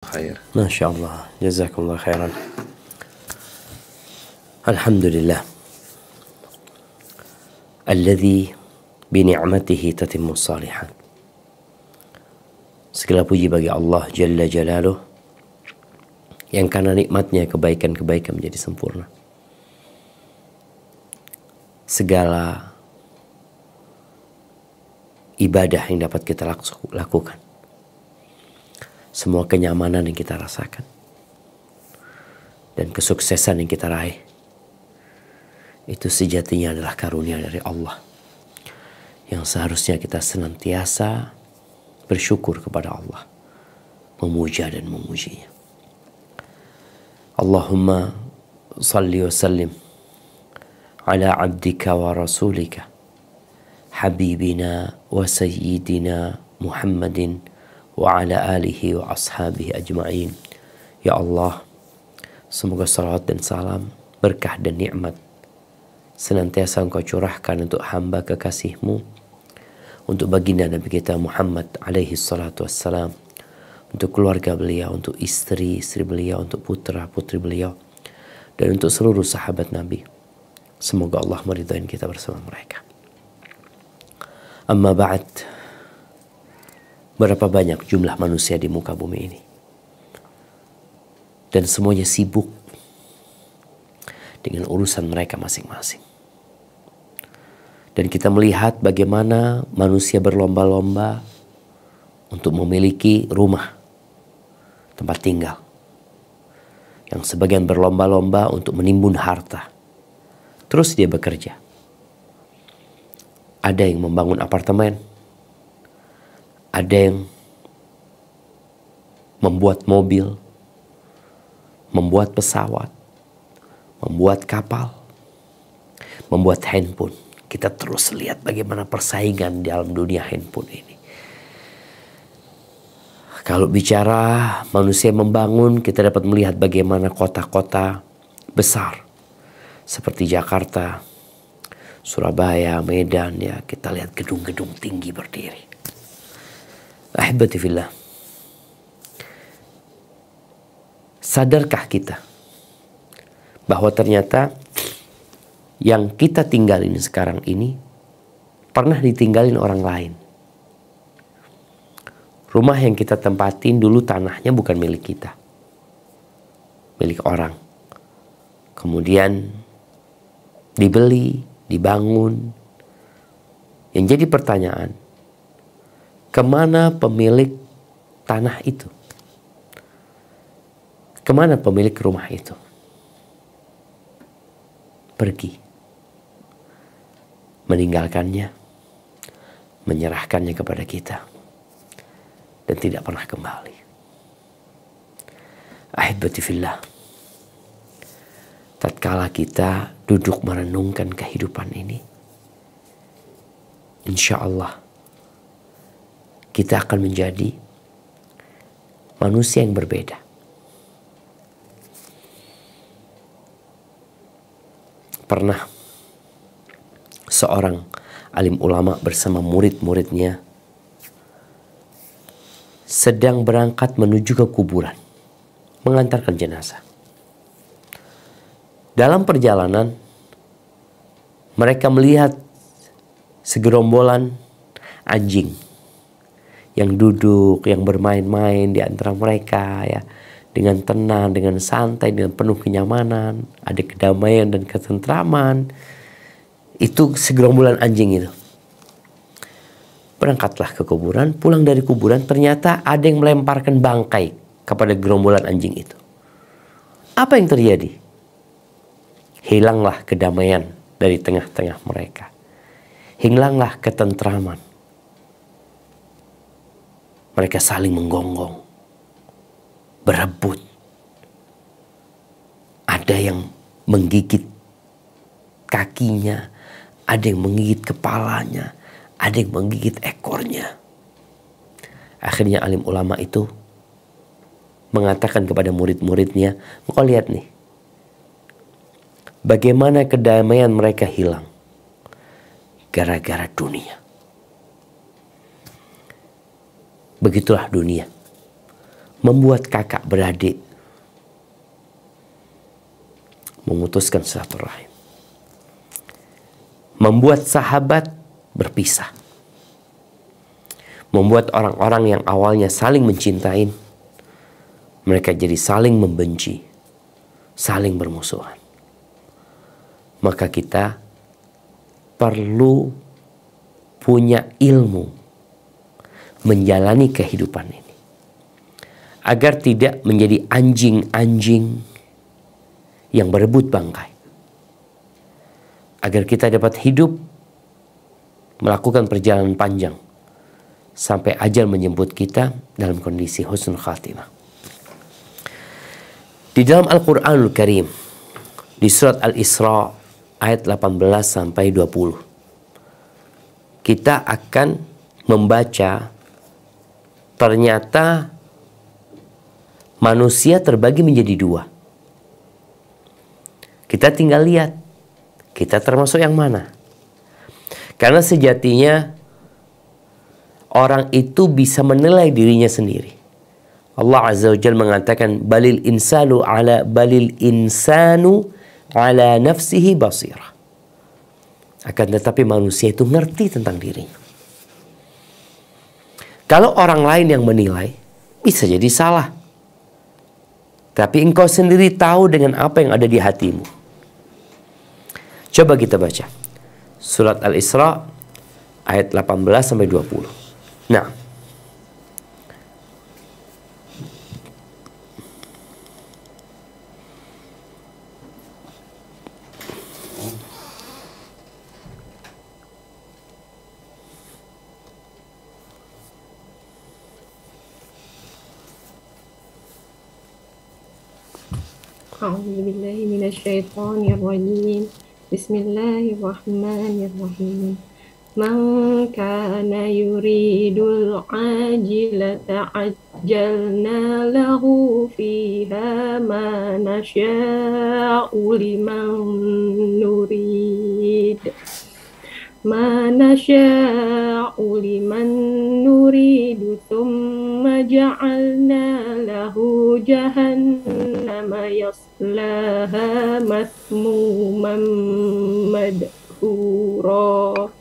Khair. Masya Allah, jazakumullah khairan. Alhamdulillah, alladzi bini'matihi tatimmu salihat. Segala puji bagi Allah Jalla Jalaluh, yang karena nikmatnya kebaikan-kebaikan menjadi sempurna. Segala ibadah yang dapat kita lakukan, semua kenyamanan yang kita rasakan, dan kesuksesan yang kita raih, itu sejatinya adalah karunia dari Allah, yang seharusnya kita senantiasa bersyukur kepada Allah, memuja dan memujinya. Allahumma salli wa sallim ala abdika wa rasulika habibina wa sayyidina Muhammadin wa ala alihi wa ashabihi ajma'in. Ya Allah, semoga salawat dan salam, berkah dan nikmat senantiasa Engkau curahkan untuk hamba kekasih-Mu, untuk baginda Nabi kita Muhammad alaihi salatu wassalam, untuk keluarga beliau, untuk istri-istri beliau, untuk putra-putri beliau, dan untuk seluruh sahabat Nabi. Semoga Allah meridai kita bersama mereka. Amma ba'd. Berapa banyak jumlah manusia di muka bumi ini, dan semuanya sibuk dengan urusan mereka masing-masing. Dan kita melihat bagaimana manusia berlomba-lomba untuk memiliki rumah, tempat tinggal. Yang sebagian berlomba-lomba untuk menimbun harta. Terus dia bekerja. Ada yang membangun apartemen, ada yang membuat mobil, membuat pesawat, membuat kapal, membuat handphone. Kita terus lihat bagaimana persaingan di dalam dunia handphone ini. Kalau bicara manusia membangun, kita dapat melihat bagaimana kota-kota besar seperti Jakarta, Surabaya, Medan, ya kita lihat gedung-gedung tinggi berdiri. Ahibati fillah, sadarkah kita bahwa ternyata yang kita tinggalin sekarang ini pernah ditinggalin orang lain? Rumah yang kita tempatin dulu tanahnya bukan milik kita, milik orang. Kemudian dibeli, dibangun. Yang jadi pertanyaan, kemana pemilik tanah itu? Kemana pemilik rumah itu? Pergi, meninggalkannya, menyerahkannya kepada kita, dan tidak pernah kembali. Ahibati fillah, tatkala kita duduk merenungkan kehidupan ini, insya Allah kita akan menjadi manusia yang berbeda. Pernah seorang alim ulama bersama murid-muridnya sedang berangkat menuju ke kuburan, mengantarkan jenazah. Dalam perjalanan, mereka melihat segerombolan anjing yang duduk, yang bermain-main di antara mereka, ya, dengan tenang, dengan santai, dengan penuh kenyamanan, ada kedamaian dan ketentraman. Itu segerombolan anjing itu. Berangkatlah ke kuburan, pulang dari kuburan, ternyata ada yang melemparkan bangkai kepada gerombolan anjing itu. Apa yang terjadi? Hilanglah kedamaian dari tengah-tengah mereka. Hilanglah ketentraman. Mereka saling menggonggong, berebut. Ada yang menggigit kakinya, ada yang menggigit kepalanya, ada yang menggigit ekornya. Akhirnya alim ulama itu mengatakan kepada murid-muridnya, "Kau lihat nih, bagaimana kedamaian mereka hilang gara-gara dunia." Begitulah dunia. membuat kakak beradik memutuskan silaturahim, membuat sahabat berpisah, membuat orang-orang yang awalnya saling mencintai, mereka jadi saling membenci, saling bermusuhan. Maka kita perlu punya ilmu menjalani kehidupan ini agar tidak menjadi anjing-anjing yang berebut bangkai, agar kita dapat hidup melakukan perjalanan panjang sampai ajal menjemput kita dalam kondisi husnul khatimah. Di dalam Al-Quranul Karim, di surat Al-Isra ayat 18 sampai 20, kita akan membaca ternyata manusia terbagi menjadi dua. Kita tinggal lihat, kita termasuk yang mana. Karena sejatinya orang itu bisa menilai dirinya sendiri. Allah Azza wa Jalla mengatakan balil insanu ala nafsihi basirah. Akan tetapi manusia itu ngerti tentang dirinya. Kalau orang lain yang menilai, bisa jadi salah. Tapi engkau sendiri tahu dengan apa yang ada di hatimu. Coba kita baca surat Al-Isra ayat 18 sampai 20. Nah, A'udzubillahi minasyaitonirrajim. Bismillahirrahmanirrahim. Man kana yuridul ajilata ajjalna lahu fiha ma nasya'u liman nurid. Ma nasya'u liman nuridu thumma ja'alna lahu jahannama yaslaha masmuman madhura.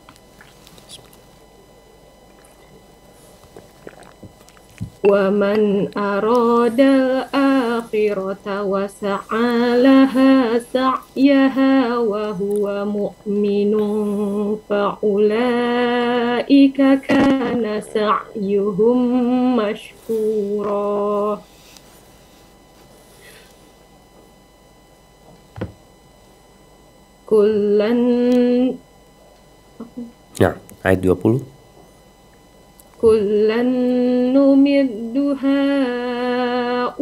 Wa man arada al-akhirata wa sa'a laha sa'yaha wa huwa mu'minun fa ulaika kana sa'yuhum mashkura. Kullan, nah, ayat 20. kullan numiddu haula'i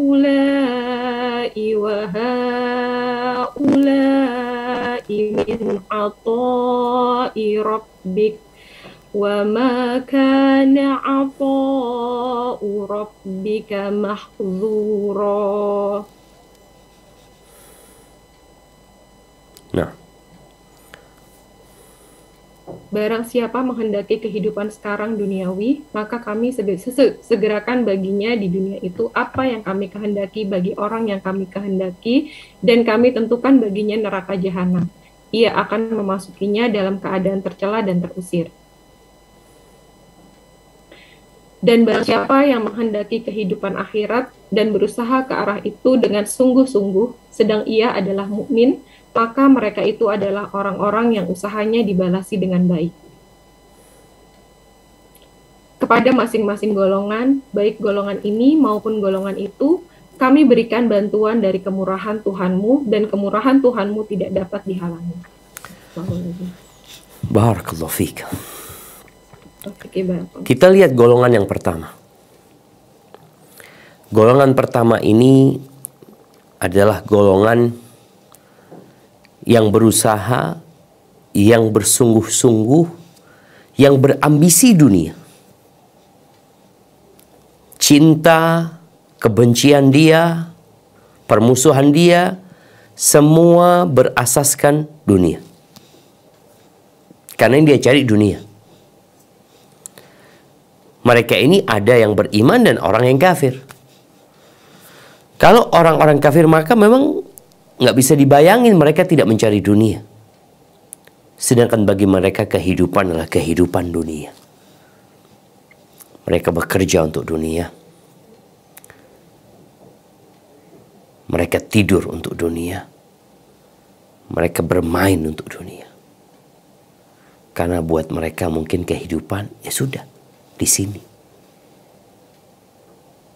wa haula'i min ata'i rabbik wa ma kana ata'u rabbika mahdzura. Nah, Barang siapa menghendaki kehidupan sekarang duniawi, maka kami segerakan baginya di dunia itu apa yang kami kehendaki bagi orang yang kami kehendaki, dan kami tentukan baginya neraka jahanam. Ia akan memasukinya dalam keadaan tercela dan terusir. Dan barang siapa yang menghendaki kehidupan akhirat dan berusaha ke arah itu dengan sungguh-sungguh, sedang ia adalah mukmin, maka mereka itu adalah orang-orang yang usahanya dibalasi dengan baik. Kepada masing-masing golongan, baik golongan ini maupun golongan itu, kami berikan bantuan dari kemurahan Tuhanmu, dan kemurahan Tuhanmu tidak dapat dihalangi. barakallahu fiik. Oke, baik. Kita lihat golongan yang pertama. Golongan pertama ini adalah golongan yang berusaha, yang bersungguh-sungguh, yang berambisi dunia. Cinta, kebencian dia, permusuhan dia, semua berasaskan dunia. Karena dia cari dunia. Mereka ini ada yang beriman dan orang yang kafir. Kalau orang-orang kafir maka memang nggak bisa dibayangin mereka tidak mencari dunia. Sedangkan bagi mereka kehidupan adalah kehidupan dunia. Mereka bekerja untuk dunia. Mereka tidur untuk dunia. Mereka bermain untuk dunia. Karena buat mereka mungkin kehidupan ya sudah di sini.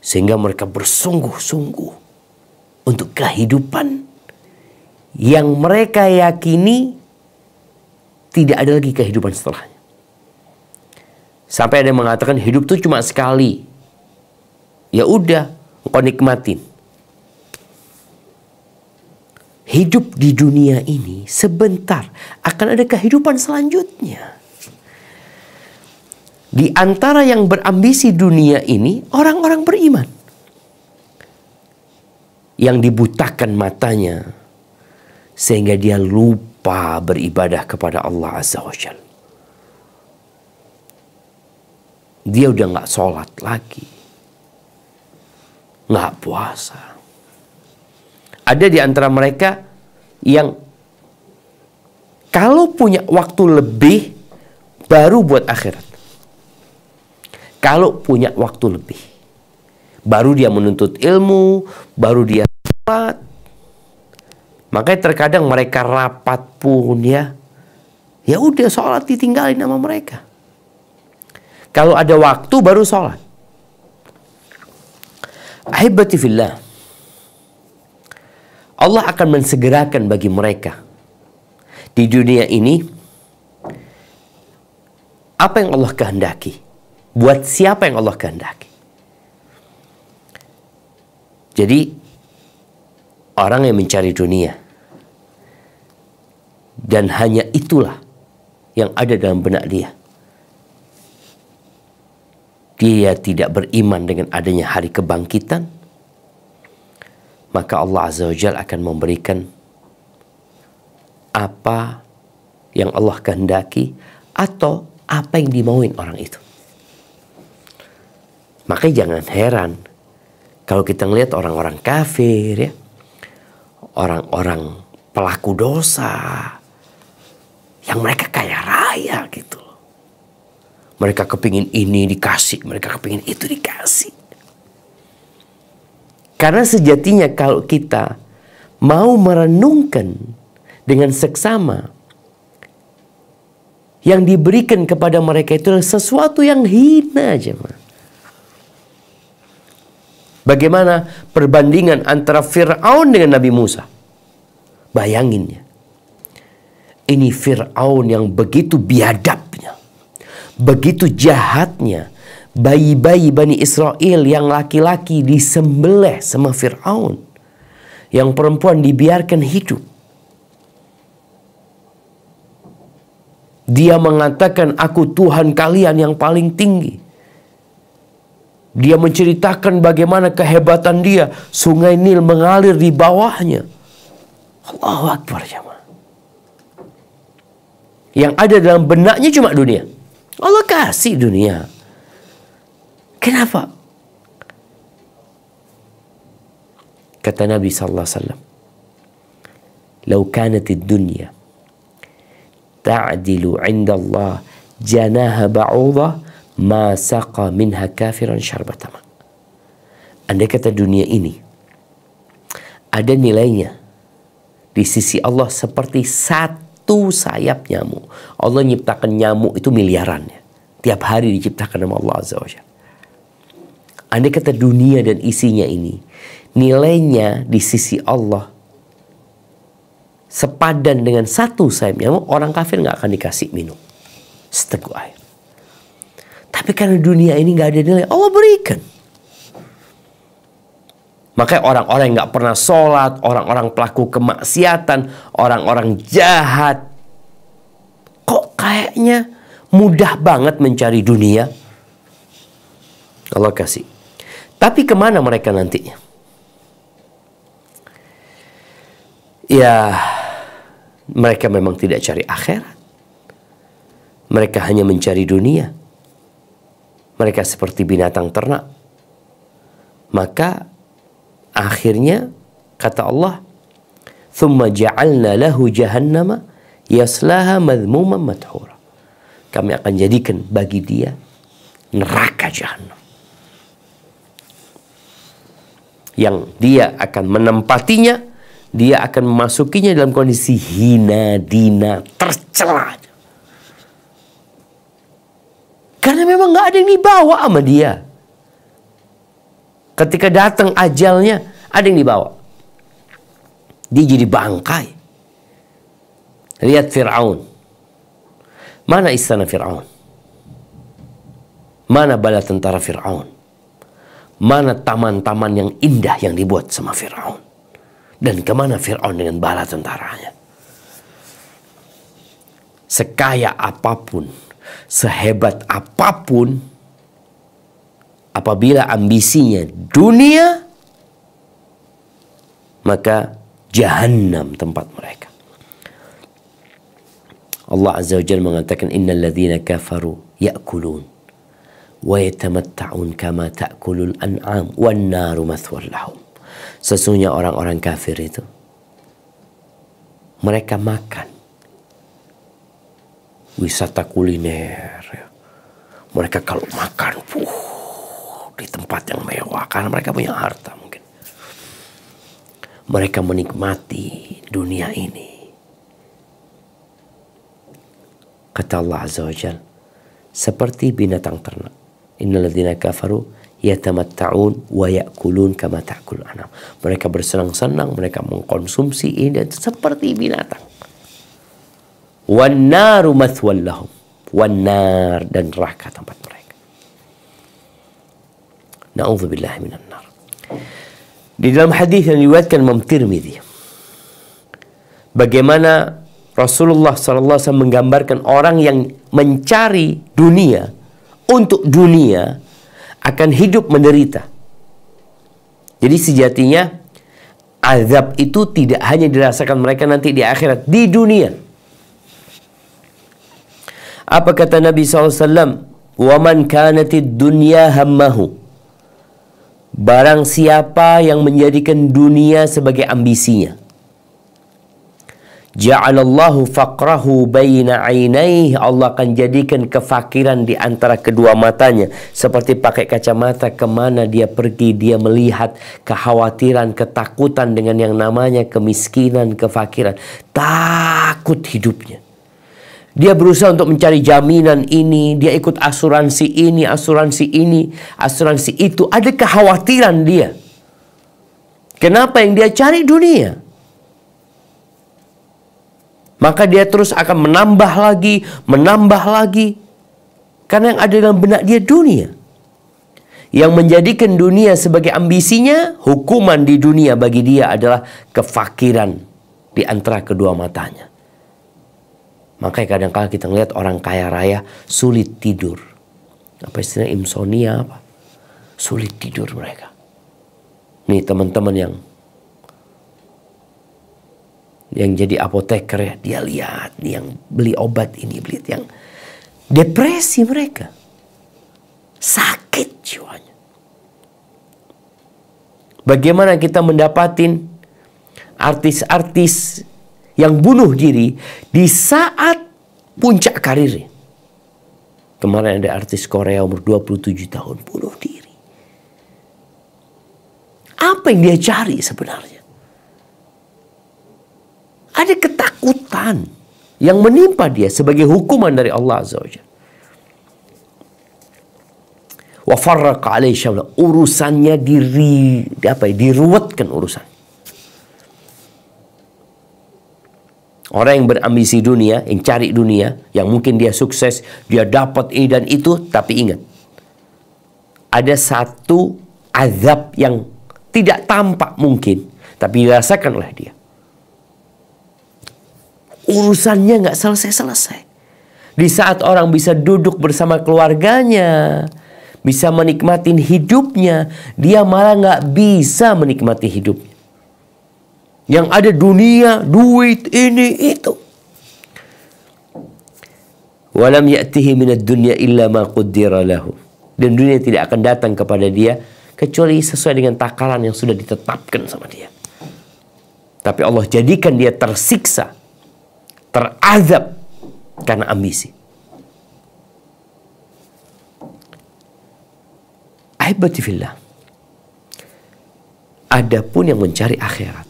Sehingga mereka bersungguh-sungguh untuk kehidupan yang mereka yakini tidak ada lagi kehidupan setelahnya. Sampai ada yang mengatakan hidup itu cuma sekali. Ya udah, kau nikmatin. Hidup di dunia ini sebentar, akan ada kehidupan selanjutnya. Di antara yang berambisi dunia ini, orang-orang beriman. Yang dibutakan matanya, sehingga dia lupa beribadah kepada Allah Azza wa Jalla. Dia udah gak sholat lagi. Gak puasa. Ada di antara mereka yang kalau punya waktu lebih, baru buat akhirat. Kalau punya waktu lebih, baru dia menuntut ilmu, baru dia sholat. Makanya terkadang mereka rapat pun ya udah sholat ditinggalin sama mereka. Kalau ada waktu baru sholat. Ahibati fillah, Allah akan mensegerakan bagi mereka di dunia ini apa yang Allah kehendaki. Buat siapa yang Allah kehendaki. Jadi orang yang mencari dunia dan hanya itulah yang ada dalam benak dia, dia tidak beriman dengan adanya hari kebangkitan, maka Allah Azza wa Jalla akan memberikan apa yang Allah kehendaki atau apa yang dimauin orang itu. Makanya jangan heran kalau kita ngelihat orang-orang kafir ya, orang-orang pelaku dosa yang mereka kaya raya gitu. Mereka kepingin ini dikasih, mereka kepingin itu dikasih. Karena sejatinya kalau kita mau merenungkan dengan seksama, yang diberikan kepada mereka itu adalah sesuatu yang hina aja. Bagaimana perbandingan antara Fir'aun dengan Nabi Musa? Bayangin ya. Ini Fir'aun yang begitu biadabnya, begitu jahatnya. Bayi-bayi Bani Israel yang laki-laki disembelih sama Fir'aun. Yang perempuan dibiarkan hidup. Dia mengatakan, aku Tuhan kalian yang paling tinggi. Dia menceritakan bagaimana kehebatan dia. Sungai Nil mengalir di bawahnya. Allahu Akbar jemaah. Yang ada dalam benaknya cuma dunia. Allah kasih dunia. Kenapa? Kata Nabi sallallahu alaihi wasallam, "Lau kanatid dunya ta'dilu 'inda Allah janaha ba'udah ma saqa minha kafiran syarbata ma." Andai kata dunia ini ada nilainya di sisi Allah seperti satu sayap nyamuk. Allah nyiptakan nyamuk itu miliaran ya. Tiap hari diciptakan sama Allah Azza wa Jalla. Andai kata dunia dan isinya ini nilainya di sisi Allah sepadan dengan satu sayap nyamuk, orang kafir nggak akan dikasih minum seteguk air. Tapi karena dunia ini nggak ada nilai, Allah berikan. Makanya orang-orang yang nggak pernah sholat, orang-orang pelaku kemaksiatan, orang-orang jahat, kok kayaknya mudah banget mencari dunia. Allah kasih. Tapi kemana mereka nantinya? Ya, mereka memang tidak cari akhirat. Mereka hanya mencari dunia. Mereka seperti binatang ternak. Maka Akhirnya kata Allah, "Tsumma ja'alna lahu jahannama yaslaha madhmuman madhura." Kami akan jadikan bagi dia neraka jahanam, yang dia akan menempatinya, dia akan memasukinya dalam kondisi hina dina, tercela. Karena memang nggak ada yang dibawa sama dia. Ketika datang ajalnya, ada yang dibawa. Dia jadi bangkai. Lihat Fir'aun. Mana istana Fir'aun? Mana bala tentara Fir'aun? Mana taman-taman yang indah yang dibuat sama Fir'aun? Dan kemana Fir'aun dengan bala tentaranya? Sekaya apapun, sehebat apapun, apabila ambisinya dunia, maka jahannam tempat mereka. Allah Azza wa Jalla mengatakan, innal ladzina kafaru ya'kulun wa yatamatta'un kama ta'kulul an'am wan naru mathwal lahum. Sesungguhnya orang-orang kafir itu, mereka makan, wisata kuliner. Mereka kalau makan di tempat yang mewah karena mereka punya harta mungkin. Mereka menikmati dunia ini. Kata Allah Azza wa Jalla, seperti binatang ternak. Innal ladzina kafaru yatamatta'un wa ya'kulun kama ta'kulul an'am. Mereka bersenang-senang, mereka mengkonsumsi ini dan seperti binatang. Wan naru mathwal lahum. Wan nar, dan neraka tempat mereka. Na'udzubillah minan nar. Di dalam hadis yang diriwayatkan Imam Tirmidzi, bagaimana Rasulullah SAW menggambarkan orang yang mencari dunia untuk dunia akan hidup menderita. Jadi sejatinya azab itu tidak hanya dirasakan mereka nanti di akhirat, di dunia. Apa kata Nabi SAW? وَمَنْ كَانَتِ الدُّنْيَا هَمَّهُ. Barang siapa yang menjadikan dunia sebagai ambisinya, ja'alallahu faqrahu baina 'ainaihi. Allah akan jadikan kefakiran di antara kedua matanya. Seperti pakai kacamata, kemana dia pergi dia melihat kekhawatiran, ketakutan dengan yang namanya kemiskinan, kefakiran. Takut hidupnya. Dia berusaha untuk mencari jaminan ini, dia ikut asuransi ini, asuransi ini, asuransi itu. Ada kekhawatiran dia. Kenapa? Yang dia cari dunia. Maka dia terus akan menambah lagi. Karena yang ada dalam benak dia dunia. Yang menjadikan dunia sebagai ambisinya, hukuman di dunia bagi dia adalah kefakiran di antara kedua matanya. Makanya kadang-kadang kita ngeliat orang kaya raya sulit tidur. Apa istilahnya, insomnia apa? Sulit tidur mereka. Nih teman-teman yang jadi apoteker ya, dia lihat nih yang beli obat ini, beli yang depresi mereka. Sakit jiwanya. Bagaimana kita mendapatin artis-artis yang bunuh diri di saat puncak karirnya. Kemarin ada artis Korea umur 27 tahun bunuh diri. Apa yang dia cari sebenarnya? Ada ketakutan yang menimpa dia sebagai hukuman dari Allah Azza wa Jalla. Wa farraqa alaihi syamla. Urusannya diruwetkan urusan. Orang yang berambisi dunia, yang cari dunia, yang mungkin dia sukses, dia dapat ini dan itu, tapi ingat, ada satu azab yang tidak tampak mungkin, tapi dirasakan oleh dia. Urusannya nggak selesai-selesai. Di saat orang bisa duduk bersama keluarganya, bisa menikmati hidupnya, dia malah nggak bisa menikmati hidupnya. Yang ada dunia, duit, ini, itu. Walam ya'tihi minad dunya illa ma quddira lahu. Dan dunia tidak akan datang kepada dia kecuali sesuai dengan takaran yang sudah ditetapkan sama dia. Tapi Allah jadikan dia tersiksa, terazab karena ambisi. Ahibati fillah. Adapun yang mencari akhirat,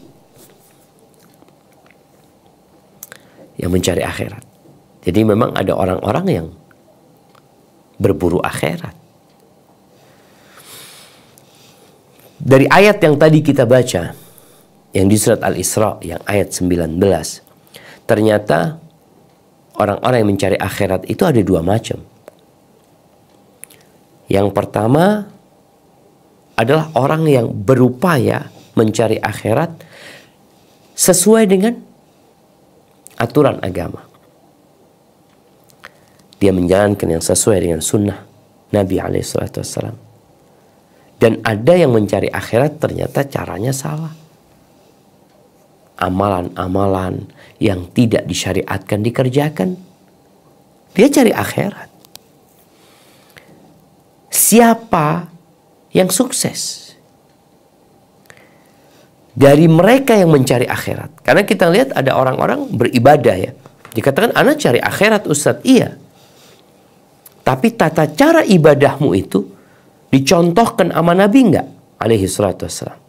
jadi memang ada orang-orang yang berburu akhirat. Dari ayat yang tadi kita baca, yang di surat Al-Isra, yang ayat 19, ternyata orang-orang yang mencari akhirat itu ada dua macam. Yang pertama adalah orang yang berupaya mencari akhirat sesuai dengan aturan agama. Dia menjalankan yang sesuai dengan sunnah Nabi SAW. Dan ada yang mencari akhirat ternyata caranya salah. Amalan-amalan yang tidak disyariatkan dikerjakan. Dia cari akhirat. Siapa yang sukses? Dari mereka yang mencari akhirat. Karena kita lihat ada orang-orang beribadah ya. Dikatakan, anak cari akhirat Ustadz. Iya. Tapi tata cara ibadahmu itu dicontohkan sama Nabi enggak? Alaihi salatu wassalam.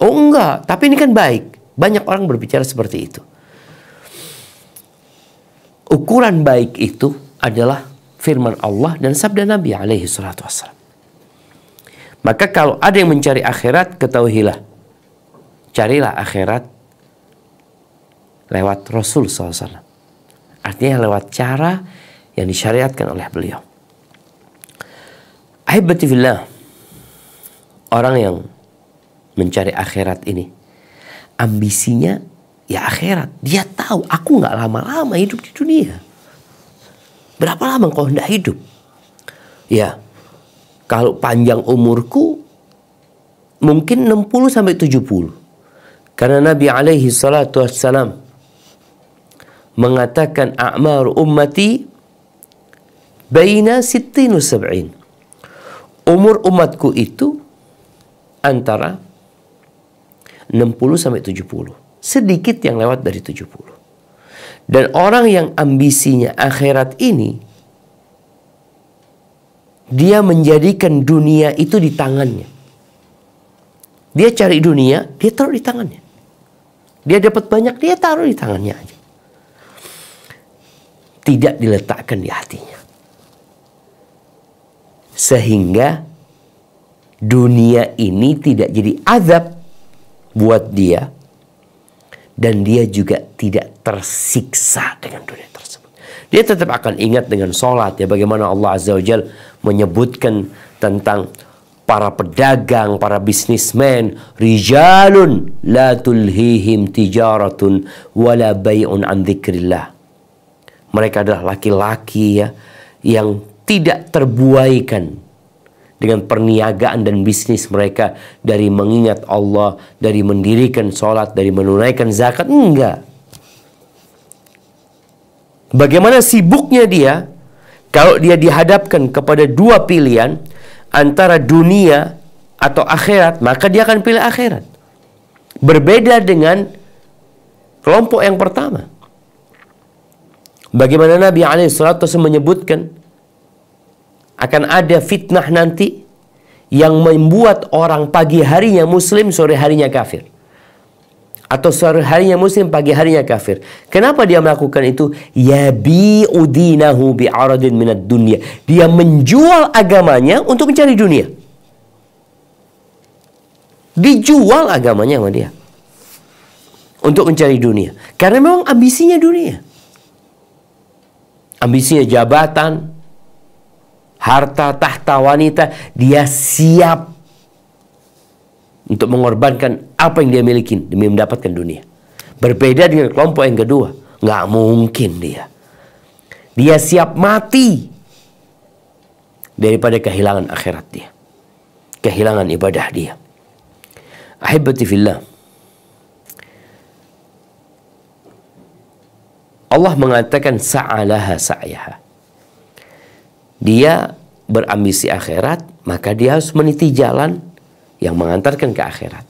Oh enggak, tapi ini kan baik. Banyak orang berbicara seperti itu. Ukuran baik itu adalah firman Allah dan sabda Nabi alaihi salatu wassalam. Maka kalau ada yang mencari akhirat, ketahuilah, carilah akhirat lewat Rasul SAW. Artinya lewat cara yang disyariatkan oleh beliau. Ahibati fillah, orang yang mencari akhirat ini, ambisinya ya akhirat. Dia tahu, aku nggak lama-lama hidup di dunia. Berapa lama kau hendak hidup? Ya, kalau panjang umurku mungkin 60-70. Karena Nabi alaihi salatu wassalam mengatakan, a'mar ummati baina 60 wa 70. Umur umatku itu antara 60-70. Sedikit yang lewat dari 70. Dan orang yang ambisinya akhirat ini, dia menjadikan dunia itu di tangannya. Dia cari dunia, dia taruh di tangannya. Dia dapat banyak, dia taruh di tangannya aja. Tidak diletakkan di hatinya. Sehingga dunia ini tidak jadi azab buat dia. Dan dia juga tidak tersiksa dengan dunia tersebut. Dia tetap akan ingat dengan sholat. Ya, bagaimana Allah Azza wa Jalla menyebutkan tentang para pedagang, para bisnismen. Rijalun la tulhihim tijaratun wala bay'un an dzikrillah. Mereka adalah laki-laki ya, yang tidak terbuaikan dengan perniagaan dan bisnis mereka dari mengingat Allah, dari mendirikan sholat, dari menunaikan zakat. Enggak. Bagaimana sibuknya dia kalau dia dihadapkan kepada dua pilihan antara dunia atau akhirat, maka dia akan pilih akhirat. Berbeda dengan kelompok yang pertama. Bagaimana Nabi SAW menyebutkan akan ada fitnah nanti yang membuat orang pagi harinya muslim, sore harinya kafir. Atau sore harinya muslim, pagi harinya kafir. Kenapa dia melakukan itu? Yabi'u dinahu bi'aradin minad dunya. Dia menjual agamanya untuk mencari dunia. Dijual agamanya sama dia untuk mencari dunia. Karena memang ambisinya dunia. Ambisinya jabatan, harta, tahta, wanita. Dia siap untuk mengorbankan apa yang dia miliki demi mendapatkan dunia. Berbeda dengan kelompok yang kedua. Nggak mungkin dia. Dia siap mati daripada kehilangan akhirat dia, kehilangan ibadah dia. Ahibati fillah, Allah mengatakan sa'alaha sa'yaha. Dia berambisi akhirat, maka dia harus meniti jalan yang mengantarkan ke akhirat.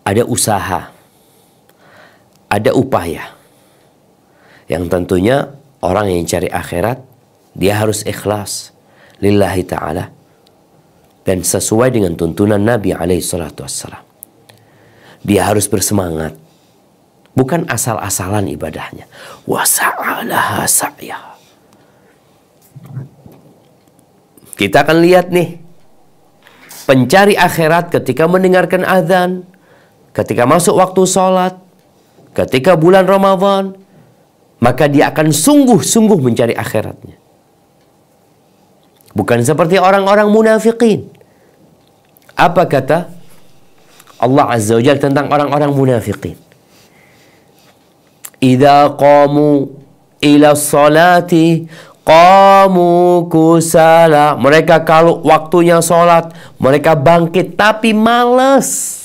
Ada usaha, ada upaya, yang tentunya orang yang cari akhirat, dia harus ikhlas lillahi ta'ala dan sesuai dengan tuntunan Nabi SAW. Dia harus bersemangat, bukan asal-asalan ibadahnya. Wa sa'alaha sa'yaha. Kita akan lihat nih, pencari akhirat ketika mendengarkan azan, ketika masuk waktu sholat, ketika bulan Ramadan, maka dia akan sungguh-sungguh mencari akhiratnya. Bukan seperti orang-orang munafikin. Apa kata Allah Azza wa Jalla tentang orang-orang munafikin? Idza qamu ila sholati qamu kusala. Mereka kalau waktunya sholat, mereka bangkit tapi malas.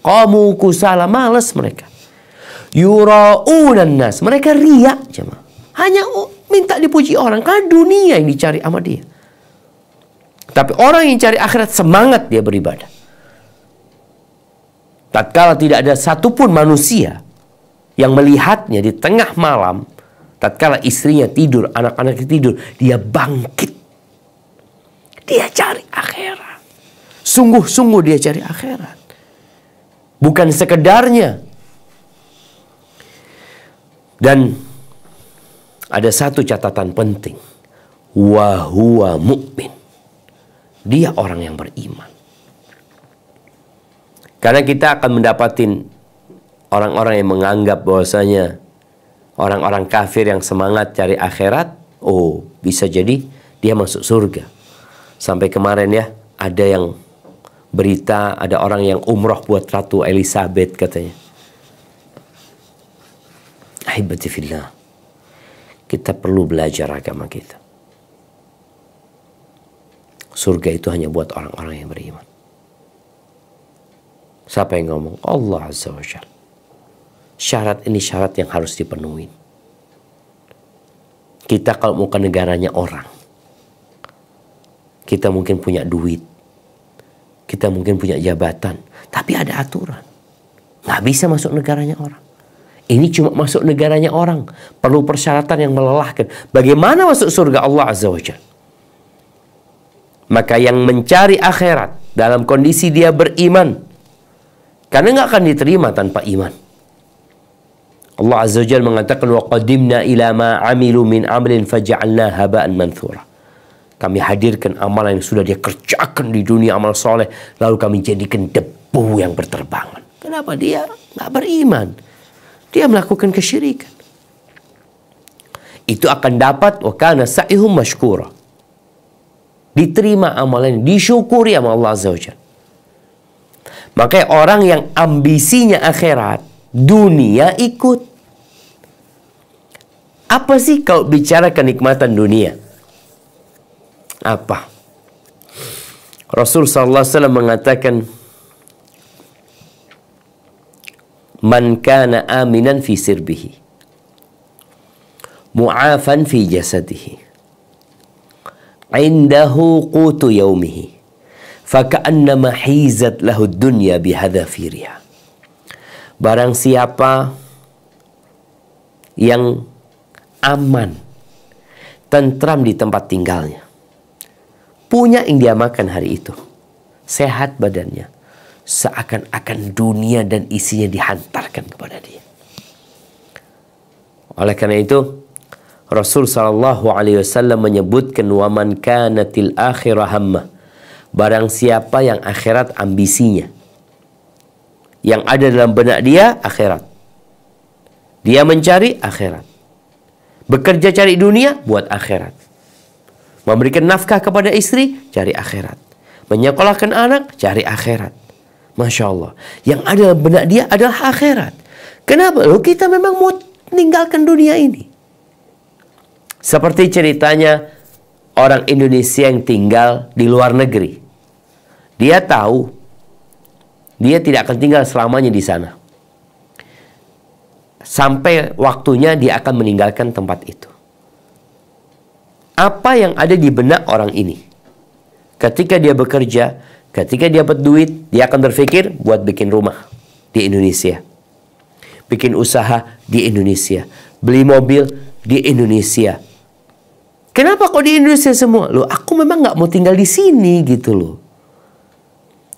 Qamu kusala, malas mereka. Yura'unan nas, mereka riak, jemaah. Hanya minta dipuji orang, karena dunia yang dicari sama dia. Tapi orang yang cari akhirat, semangat dia beribadah. Tatkala tidak ada satupun manusia yang melihatnya di tengah malam, tatkala istrinya tidur, anak-anaknya tidur, dia bangkit. Dia cari akhirat. Sungguh-sungguh dia cari akhirat. Bukan sekedarnya. Dan ada satu catatan penting. Wa huwa mu'min. Dia orang yang beriman. Karena kita akan mendapatin orang-orang yang menganggap bahwasanya orang-orang kafir yang semangat cari akhirat, oh bisa jadi dia masuk surga. Sampai kemarin ya, ada yang berita, ada orang yang umroh buat Ratu Elizabeth katanya. Ahibati fillah, kita perlu belajar agama kita. Surga itu hanya buat orang-orang yang beriman. Siapa yang ngomong? Allah Azza wa Jalla. Syarat ini syarat yang harus dipenuhi. Kita kalau mau ke negaranya orang, kita mungkin punya duit, kita mungkin punya jabatan, tapi ada aturan. Nggak bisa masuk negaranya orang. Ini cuma masuk negaranya orang. Perlu persyaratan yang melelahkan. Bagaimana masuk surga Allah Azza wa Jalla? Maka yang mencari akhirat dalam kondisi dia beriman, karena nggak akan diterima tanpa iman. Allah Azza wa Jalla mengatakan, wa qadimna ila ma amilu min amlin faja'alna haba'an manthura. Kami hadirkan amalan yang sudah dia kerjakan di dunia, amal soleh, lalu kami jadikan debu yang berterbangan. Kenapa? Dia nggak beriman. Dia melakukan kesyirikan. Itu akan dapat wa kana sa'ihum mashkura. Diterima amalan, disyukuri sama Allah Azza wa Jalla. Makanya orang yang ambisinya akhirat, dunia ikut. Apa sih kalau bicara kenikmatan dunia? Apa? Rasul sallallahu alaihi wasallam mengatakan, man kana aminan fi sirbihi, mu'afan fi jasadihi, indahu qutu yaumihi, faka'annama hizat lahu dunya bihadafiriha. Barang siapa yang aman, tentram di tempat tinggalnya, punya yang dia makan hari itu, sehat badannya, seakan-akan dunia dan isinya dihantarkan kepada dia. Oleh karena itu, Rasul SAW menyebutkan, wa man kanatil akhirah hammah, barang siapa yang akhirat ambisinya, yang ada dalam benak dia akhirat, dia mencari akhirat, bekerja cari dunia buat akhirat, memberikan nafkah kepada istri cari akhirat, menyekolahkan anak cari akhirat. Masya Allah, yang ada dalam benak dia adalah akhirat. Kenapa? Loh, kita memang mau meninggalkan dunia ini. Seperti ceritanya orang Indonesia yang tinggal di luar negeri. Dia tahu dia tidak akan tinggal selamanya di sana. Sampai waktunya dia akan meninggalkan tempat itu. Apa yang ada di benak orang ini? Ketika dia bekerja, ketika dia dapat duit, dia akan berpikir buat bikin rumah di Indonesia, bikin usaha di Indonesia, beli mobil di Indonesia. Kenapa kok di Indonesia semua? Loh, aku memang nggak mau tinggal di sini gitu loh.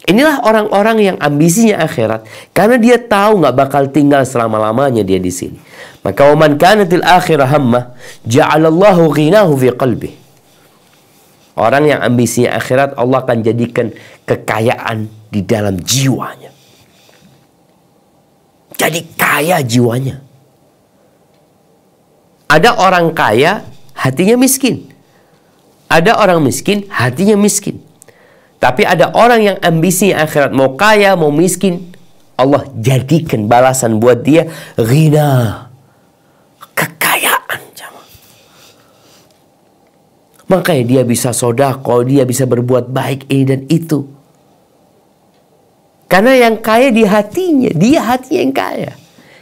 Inilah orang-orang yang ambisinya akhirat, karena dia tahu nggak bakal tinggal selama-lamanya dia di sini. Maka waman kanatil akhirah hammah, ja'alallahu ghinahu fi qalbih. Orang yang ambisinya akhirat, Allah akan jadikan kekayaan di dalam jiwanya. Jadi kaya jiwanya. Ada orang kaya, hatinya miskin. Ada orang miskin, hatinya miskin. Tapi ada orang yang ambisi akhirat, mau kaya, mau miskin, Allah jadikan balasan buat dia ghina, kekayaan. Makanya dia bisa sedekah, dia bisa berbuat baik ini dan itu. Karena yang kaya di hatinya, dia hatinya yang kaya.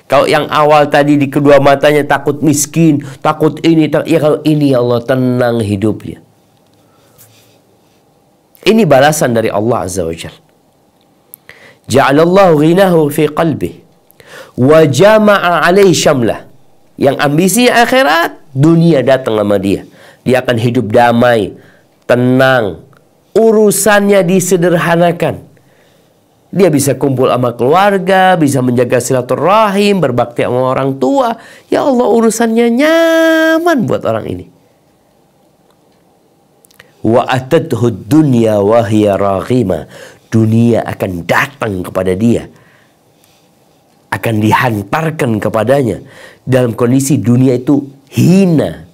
Kalau yang awal tadi di kedua matanya takut miskin, takut ini, ya kalau ini ya Allah tenang hidupnya. Ini balasan dari Allah Azza wa Jalla. Ja'alallahu ghinahu fi qalbih wa jama'a alaihi syamlah. Yang ambisinya akhirat, dunia datang sama dia. Dia akan hidup damai, tenang, urusannya disederhanakan. Dia bisa kumpul sama keluarga, bisa menjaga silaturahim, berbakti sama orang tua. Ya Allah, urusannya nyaman buat orang ini. Wa atadhu dunya wa hiya raghima. Dunia akan datang kepada dia, akan dihantarkan kepadanya dalam kondisi dunia itu hina.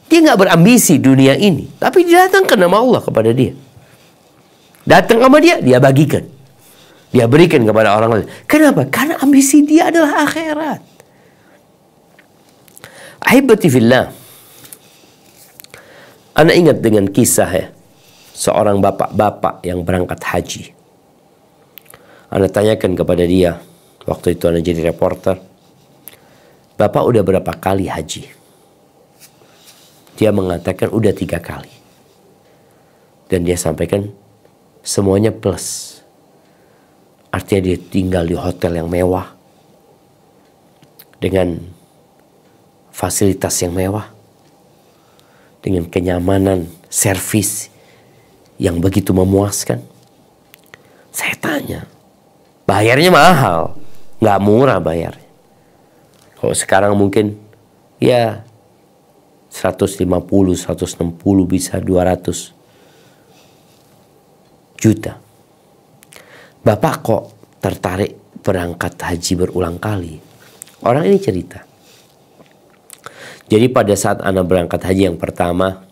Dia nggak berambisi dunia ini, tapi didatangkan nama Allah kepada dia. Datang sama dia, dia bagikan, dia berikan kepada orang lain. Kenapa? Karena ambisi dia adalah akhirat. Ahibati fillah, Ana ingat dengan kisah ya, seorang bapak-bapak yang berangkat haji. Ana tanyakan kepada dia, waktu itu Ana jadi reporter, Bapak udah berapa kali haji? Dia mengatakan udah 3 kali. Dan dia sampaikan semuanya plus. Artinya dia tinggal di hotel yang mewah, dengan fasilitas yang mewah, dengan kenyamanan servis yang begitu memuaskan. Saya tanya, bayarnya mahal, nggak murah bayarnya. Kalau sekarang mungkin ya 150, 160, bisa 200 juta. Bapak kok tertarik berangkat haji berulang kali? Orang ini cerita. Jadi pada saat Ana berangkat haji yang pertama,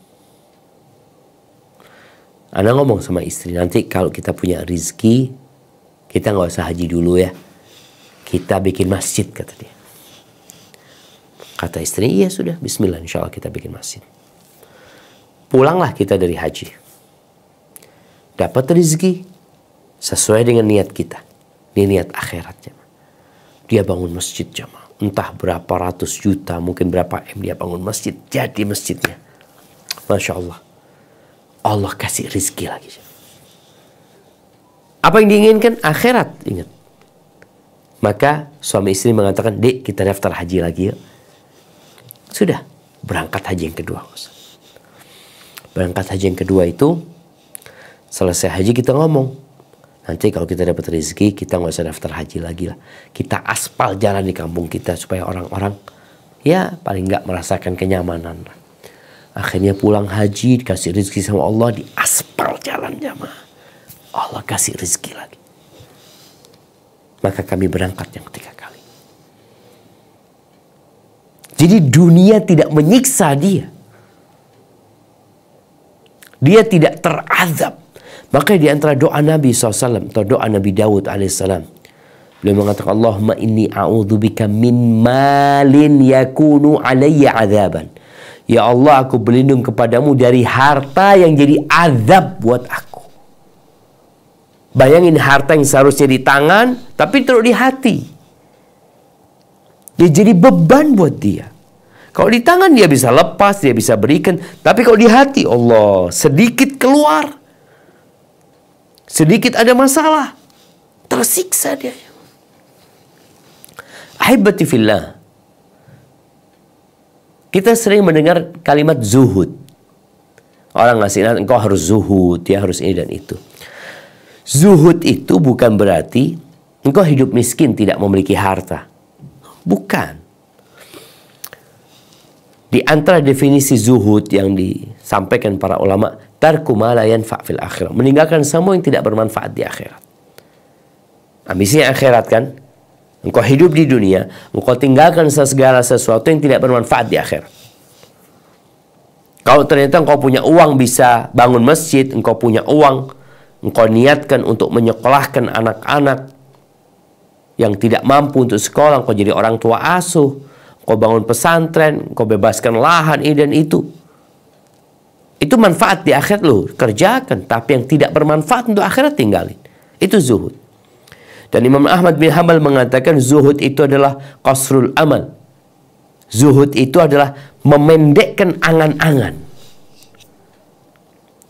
Ana ngomong sama istri, nanti kalau kita punya rezeki, kita nggak usah haji dulu ya. Kita bikin masjid, kata dia. Kata istri, iya sudah, bismillah, insya Allah kita bikin masjid. Pulanglah kita dari haji. Dapat rezeki sesuai dengan niat kita. Ini niat akhirat, jemaah. Dia bangun masjid, jemaah. Entah berapa ratus juta, mungkin berapa M dia bangun masjid. Jadi masjidnya. Masya Allah. Allah kasih rezeki lagi. Apa yang diinginkan? Akhirat, ingat. Maka suami istri mengatakan, Dek, kita daftar haji lagi yuk. Sudah, berangkat haji yang kedua. Berangkat haji yang kedua itu, selesai haji kita ngomong, nanti kalau kita dapat rezeki, kita nggak usah daftar haji lagi lah. Kita aspal jalan di kampung kita supaya orang-orang ya paling nggak merasakan kenyamanan. Akhirnya pulang haji, dikasih rezeki sama Allah, di aspal jalan jamaah. Allah kasih rezeki lagi. Maka kami berangkat yang 3 kali. Jadi dunia tidak menyiksa dia. Dia tidak terazab. Makanya di antara doa Nabi SAW atau doa Nabi Dawud alaihissalam, beliau mengatakan, Allahumma inni a'udzubika min malin yakunu alayya azaban. Ya Allah, aku berlindung kepadamu dari harta yang jadi azab buat aku. Bayangin harta yang seharusnya di tangan, tapi taruh di hati. Dia jadi beban buat dia. Kalau di tangan dia bisa lepas, dia bisa berikan. Tapi kalau di hati, Allah, sedikit keluar, Sedikit ada masalah, tersiksa dia. Ahibati fillah, kita sering mendengar kalimat zuhud. Orang ngasih nasihat, engkau harus zuhud, ya harus ini dan itu. Zuhud itu bukan berarti engkau hidup miskin, tidak memiliki harta. Bukan. Di antara definisi zuhud yang disampaikan para ulama, tarku ma la yanfa' fil akhirah, meninggalkan semua yang tidak bermanfaat di akhirat. Ambisinya akhirat kan? Engkau hidup di dunia, engkau tinggalkan segala sesuatu yang tidak bermanfaat di akhirat. Kalau ternyata engkau punya uang bisa bangun masjid, engkau punya uang, engkau niatkan untuk menyekolahkan anak-anak yang tidak mampu untuk sekolah, engkau jadi orang tua asuh, engkau bangun pesantren, engkau bebaskan lahan ini dan itu. Itu manfaat di akhirat loh, kerjakan. Tapi yang tidak bermanfaat untuk akhirat tinggalin. Itu zuhud. Dan Imam Ahmad bin Hanbal mengatakan zuhud itu adalah qasrul amal. Zuhud itu adalah memendekkan angan-angan.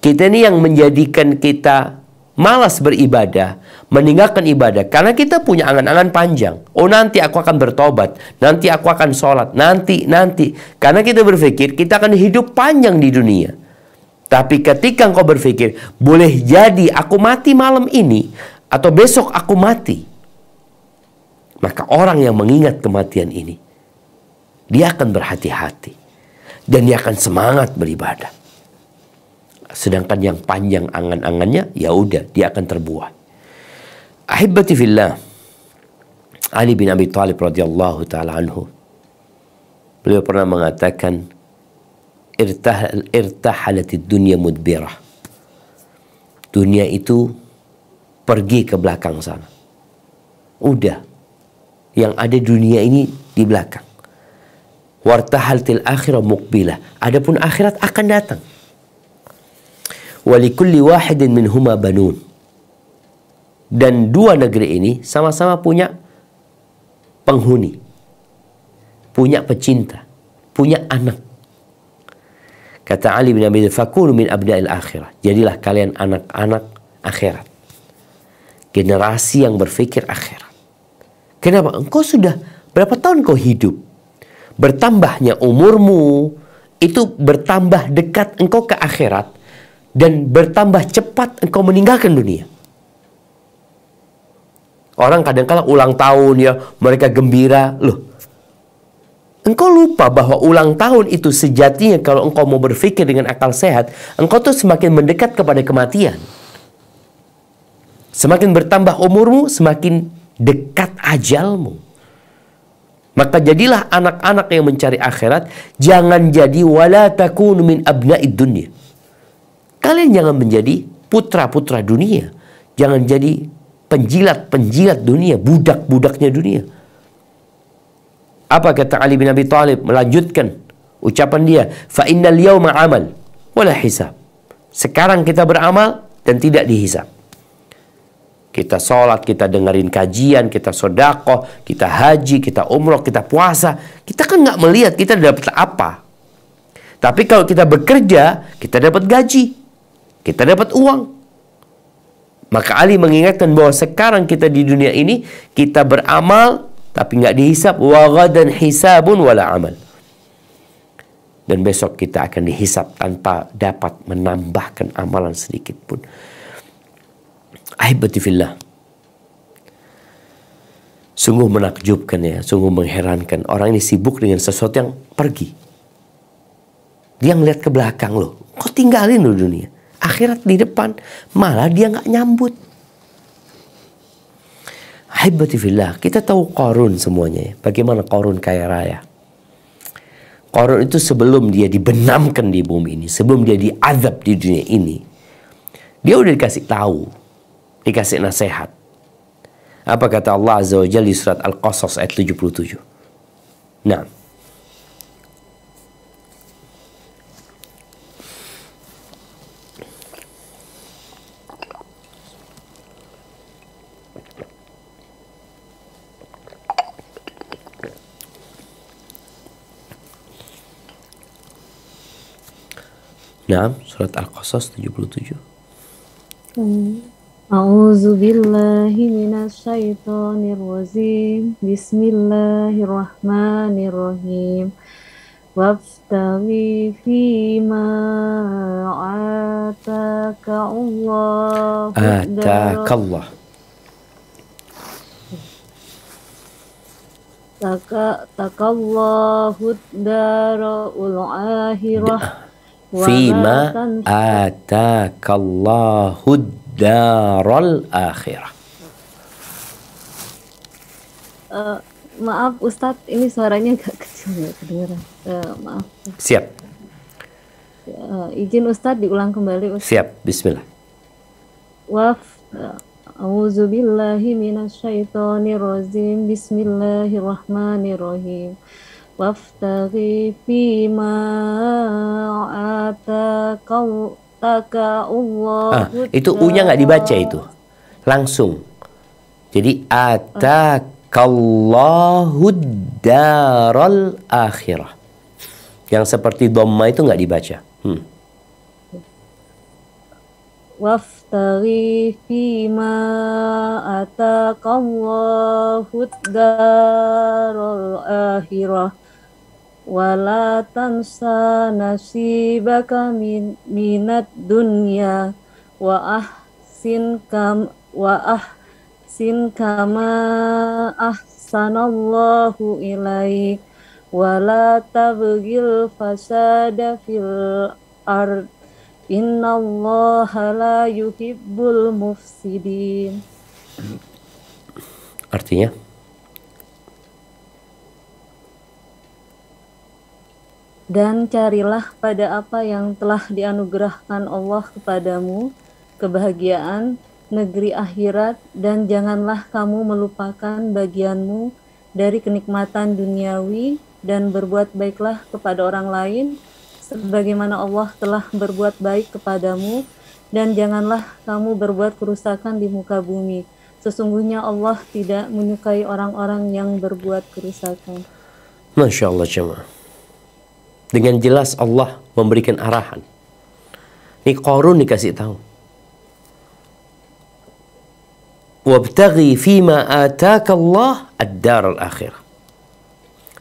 Kita ini yang menjadikan kita malas beribadah, meninggalkan ibadah, karena kita punya angan-angan panjang. Oh, nanti aku akan bertobat, nanti aku akan sholat, nanti. Karena kita berpikir kita akan hidup panjang di dunia. Tapi ketika engkau berpikir, boleh jadi aku mati malam ini, atau besok aku mati, maka orang yang mengingat kematian ini, dia akan berhati-hati. Dan dia akan semangat beribadah. Sedangkan yang panjang angan-angannya, ya udah, dia akan terbuai. Ahibati fillah, Ali bin Abi Thalib radhiyallahu ta'ala anhu, beliau pernah mengatakan, irtahalatid dunya mudbirah. Dunia itu pergi ke belakang sana. Udah, yang ada dunia ini di belakang. Wartahaltil akhirah muqbilah. Adapun akhirat akan datang. Walikulli wahidin minhuma banun. Dan dua negeri ini sama-sama punya penghuni, punya pecinta, punya anak. Kata Ali bin Abi Thalib, fakunu min abna'il akhirah. Jadilah kalian anak-anak akhirat. Generasi yang berpikir akhirat. Kenapa? Engkau sudah berapa tahun kau hidup? Bertambahnya umurmu itu bertambah dekat engkau ke akhirat, dan bertambah cepat engkau meninggalkan dunia. Orang kadang-kala ulang tahun ya, mereka gembira. Loh, engkau lupa bahwa ulang tahun itu sejatinya kalau engkau mau berpikir dengan akal sehat, engkau tuh semakin mendekat kepada kematian. Semakin bertambah umurmu, semakin dekat ajalmu. Maka jadilah anak-anak yang mencari akhirat. Jangan jadi wala takunu min abna'id dunya. Kalian jangan menjadi putra-putra dunia. Jangan jadi penjilat-penjilat dunia, budak-budaknya dunia. Apa kata Ali bin Abi Thalib? Melanjutkan ucapan dia, fa innal yawma amal wala hisab. Sekarang kita beramal dan tidak dihisab. Kita sholat, kita dengerin kajian, kita sodakoh, kita haji, kita umroh, kita puasa. Kita kan nggak melihat kita dapat apa. Tapi kalau kita bekerja, kita dapat gaji, kita dapat uang. Maka Ali mengingatkan bahwa sekarang kita di dunia ini, kita beramal, tapi nggak dihisab. Wa ghadan hisabun wala amal. Dan besok kita akan dihisab tanpa dapat menambahkan amalan sedikit pun. Ahibati fillah, sungguh menakjubkan ya, sungguh mengherankan. Orang ini sibuk dengan sesuatu yang pergi. Dia ngeliat ke belakang loh. Kok tinggalin loh dunia? Akhirat di depan, malah dia nggak nyambut. Ahibati fillah, kita tahu Qarun semuanya ya. Bagaimana Qarun kaya raya. Qarun itu sebelum dia dibenamkan di bumi ini, sebelum dia diazab di dunia ini, dia udah dikasih tahu, dikasih nasihat. Apa kata Allah Azza wa Jalla di surat Al-Qasas ayat 77? Nah, surat Al-Qasas 77. A'udzu billahi minasyaitonir rajim. Bismillahirrahmanirrahim. Wabtaghi fima ataka Allahu Atakallah. takallahu darul akhirah wa la Fima tansa. atakallahu daral akhirah. Maaf Ustadz, ini suaranya agak kecil nggak kedengeran. Maaf. Siap. Izin Ustadz diulang kembali Ustadz. Siap. Bismillah. Waf A'udzu billahi minasyaitonir rajim. Bismillahirrahmanirrahim. Waftaghi fima ataka Allahu. Itu u-nya nggak dibaca itu. Langsung. Jadi atakallahu daral akhirah. Yang seperti dhamma itu nggak dibaca. Waftaghi fima ataqallahu darul akhirah wala tansa nasibaka minad dunya wa ahsin kama ahsanallahu ilaik wala tabghil fasada fil ard. Innallaha la yuhibbul mufsidin. Artinya? Dan carilah pada apa yang telah dianugerahkan Allah kepadamu, kebahagiaan, negeri akhirat, dan janganlah kamu melupakan bagianmu dari kenikmatan duniawi, dan berbuat baiklah kepada orang lain, sebagaimana Allah telah berbuat baik kepadamu, dan janganlah kamu berbuat kerusakan di muka bumi. Sesungguhnya Allah tidak menyukai orang-orang yang berbuat kerusakan. Masya Allah jemaah. Dengan jelas Allah memberikan arahan. Ini Qarun dikasih tahu. Wabtaghi fima ataka Allah ad-dar al-akhirah.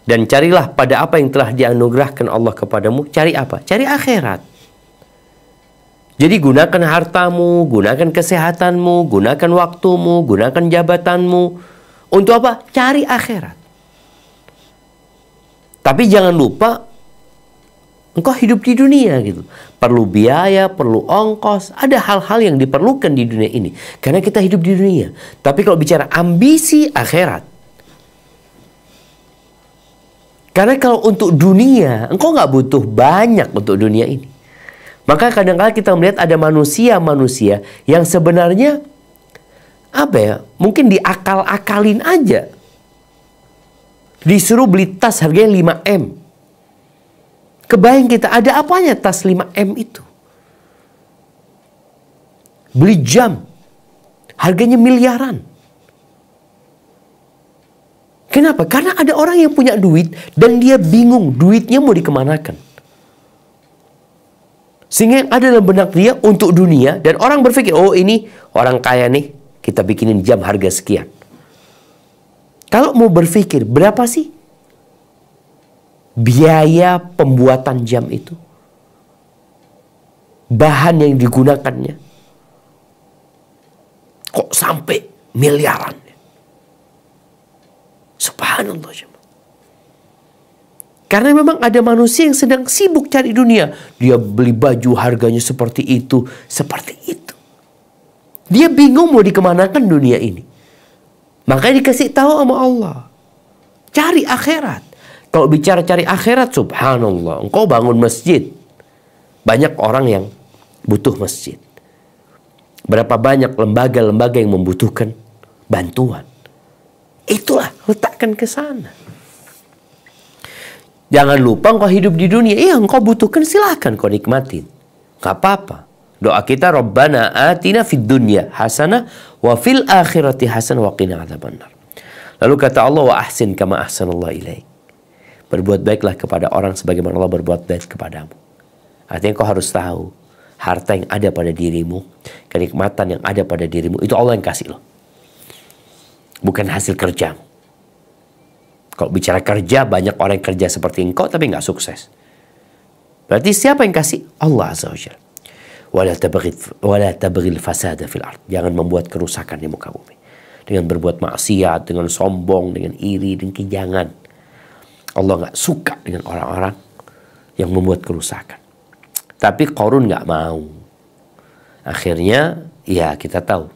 Dan carilah pada apa yang telah dianugerahkan Allah kepadamu. Cari apa? Cari akhirat. Jadi gunakan hartamu, gunakan kesehatanmu, gunakan waktumu, gunakan jabatanmu. Untuk apa? Cari akhirat. Tapi jangan lupa, engkau hidup di dunia gitu. Perlu biaya, perlu ongkos. Ada hal-hal yang diperlukan di dunia ini. Karena kita hidup di dunia. Tapi kalau bicara ambisi akhirat, karena kalau untuk dunia, engkau nggak butuh banyak untuk dunia ini. Maka kadang-kadang kita melihat ada manusia-manusia yang sebenarnya, apa ya, mungkin diakal-akalin aja. Disuruh beli tas harganya 5M. Kebayang kita, ada apanya tas 5M itu? Beli jam, harganya miliaran. Kenapa? Karena ada orang yang punya duit dan dia bingung duitnya mau dikemanakan. Sehingga yang ada dalam benak dia untuk dunia, dan orang berpikir, oh ini orang kaya nih, kita bikinin jam harga sekian. Kalau mau berpikir, berapa sih biaya pembuatan jam itu? Bahan yang digunakannya? Kok sampai miliaran? Subhanallah. Karena memang ada manusia yang sedang sibuk cari dunia. Dia beli baju harganya seperti itu, seperti itu. Dia bingung mau dikemanakan dunia ini. Makanya dikasih tahu sama Allah, cari akhirat. Kalau bicara cari akhirat, subhanallah, engkau bangun masjid. Banyak orang yang butuh masjid. Berapa banyak lembaga-lembaga yang membutuhkan bantuan. Itulah, letakkan ke sana. Jangan lupa engkau hidup di dunia. Iya, engkau butuhkan, silahkan kau nikmatin. Gak apa-apa. Doa kita, Rabbana atina fid dunya hasanah wa fil akhirati hasanah wa qina adzabannar. Lalu kata Allah, wa ahsin kama ahsanallahu ilaik. Berbuat baiklah kepada orang sebagaimana Allah berbuat baik kepadamu. Artinya kau harus tahu, Harta yang ada pada dirimu, kenikmatan yang ada pada dirimu, itu Allah yang kasih loh. Bukan hasil kerja. Kalau bicara kerja, banyak orang yang kerja seperti engkau tapi nggak sukses. Berarti siapa yang kasih? Allah Azza wa Jalla. Wala tabghil fasada fil ard. Jangan membuat kerusakan di muka bumi. Dengan berbuat maksiat, dengan sombong, dengan iri, dengan kejangan. Allah nggak suka dengan orang-orang yang membuat kerusakan. Tapi Qarun nggak mau. Akhirnya, ya kita tahu.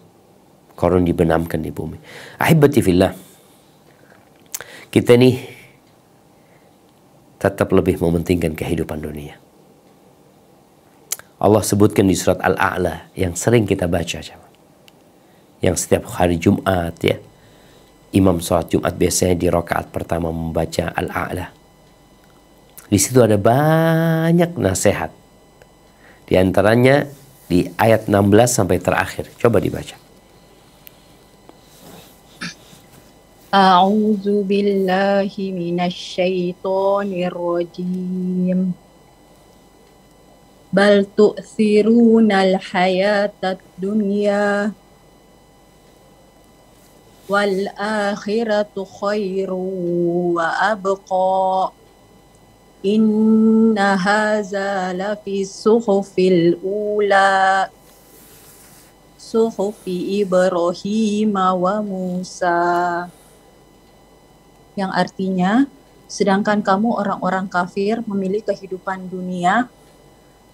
Qarun dibenamkan di bumi. Ahibati fillah. Kita nih tetap lebih mementingkan kehidupan dunia. Allah sebutkan di surat Al-A'la yang sering kita baca. Yang setiap hari Jumat ya. Imam sholat Jumat biasanya di rakaat pertama membaca Al-A'la. Di situ ada banyak nasihat. Di antaranya di ayat 16 sampai terakhir. Coba dibaca. A'udzu billahi minasyaitonir rajim. Bal tu'thirunal hayatad dunya wal akhiratu khairu wa abqa. Inna haza lafi suhufil ula suhufi Ibrahim wa Musa. Yang artinya, sedangkan kamu orang-orang kafir memilih kehidupan dunia,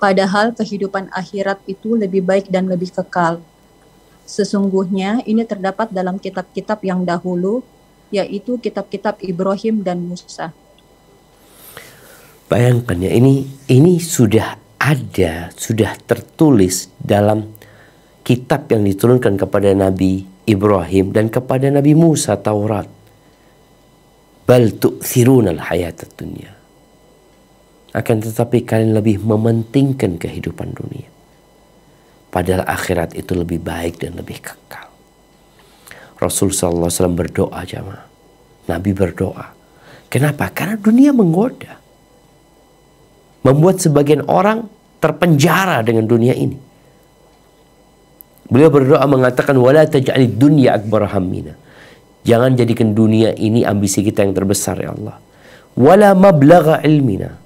padahal kehidupan akhirat itu lebih baik dan lebih kekal. Sesungguhnya ini terdapat dalam kitab-kitab yang dahulu, yaitu kitab-kitab Ibrahim dan Musa. Bayangkan ya, ini sudah ada, sudah tertulis dalam kitab yang diturunkan kepada Nabi Ibrahim dan kepada Nabi Musa, Taurat. Bal tu'thirunal hayatad dunya. Akan tetapi kalian lebih mementingkan kehidupan dunia. Padahal akhirat itu lebih baik dan lebih kekal. Rasul sallallahu alaihi wasallam berdoa jamaah. Nabi berdoa. Kenapa? Karena dunia menggoda. Membuat sebagian orang terpenjara dengan dunia ini. Beliau berdoa mengatakan wala taj'alid dunya akbar hammina. Jangan jadikan dunia ini ambisi kita yang terbesar ya Allah. Wala mablagha ilmina.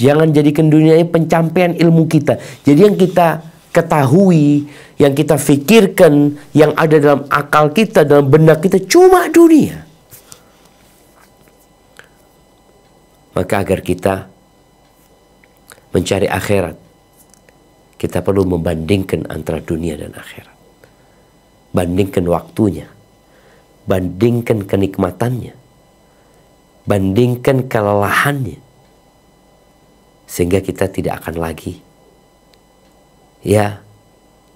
Jangan jadikan dunia ini pencapaian ilmu kita. Jadi yang kita ketahui, yang kita fikirkan, yang ada dalam akal kita, dalam benak kita cuma dunia. Maka agar kita mencari akhirat, kita perlu membandingkan antara dunia dan akhirat. Bandingkan waktunya. Bandingkan kenikmatannya. Bandingkan kelelahannya. Sehingga kita tidak akan lagi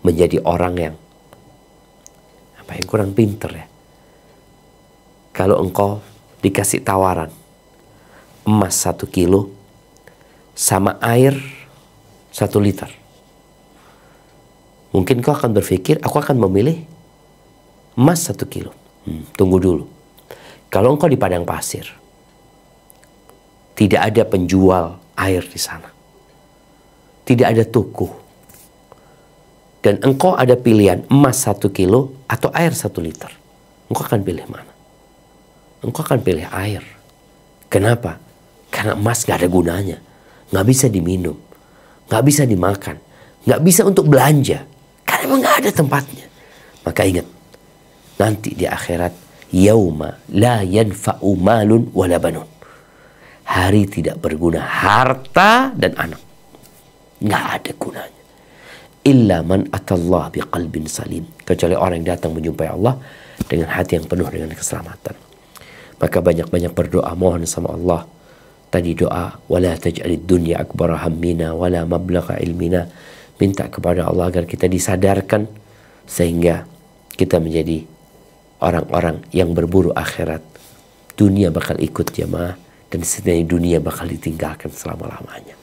menjadi orang yang kurang pinter ya. Kalau engkau dikasih tawaran emas 1 kilo sama air 1 liter, mungkin kau akan berpikir aku akan memilih emas 1 kilo. Tunggu dulu. Kalau engkau di padang pasir, tidak ada penjual air di sana, tidak ada toko, dan engkau ada pilihan emas 1 kilo atau air 1 liter, engkau akan pilih mana? Engkau akan pilih air. Kenapa? Karena emas gak ada gunanya, gak bisa diminum, gak bisa dimakan, gak bisa untuk belanja, karena emang gak ada tempatnya. Maka ingat, nanti di akhirat, yauma la yanfa'u malun wala banun. Hari tidak berguna harta dan anak. Nggak ada gunanya. Illa man atallah biqalbin salim. Kecuali orang yang datang menjumpai Allah dengan hati yang penuh dengan keselamatan. Maka banyak-banyak berdoa, mohon sama Allah. Tadi doa, wala taj'alid dunya akbar hammina wala mablagha ilmina. Minta kepada Allah agar kita disadarkan sehingga kita menjadi orang-orang yang berburu akhirat. Dunia bakal ikut jamaah, dan setidaknya dunia bakal ditinggalkan selama-lamanya.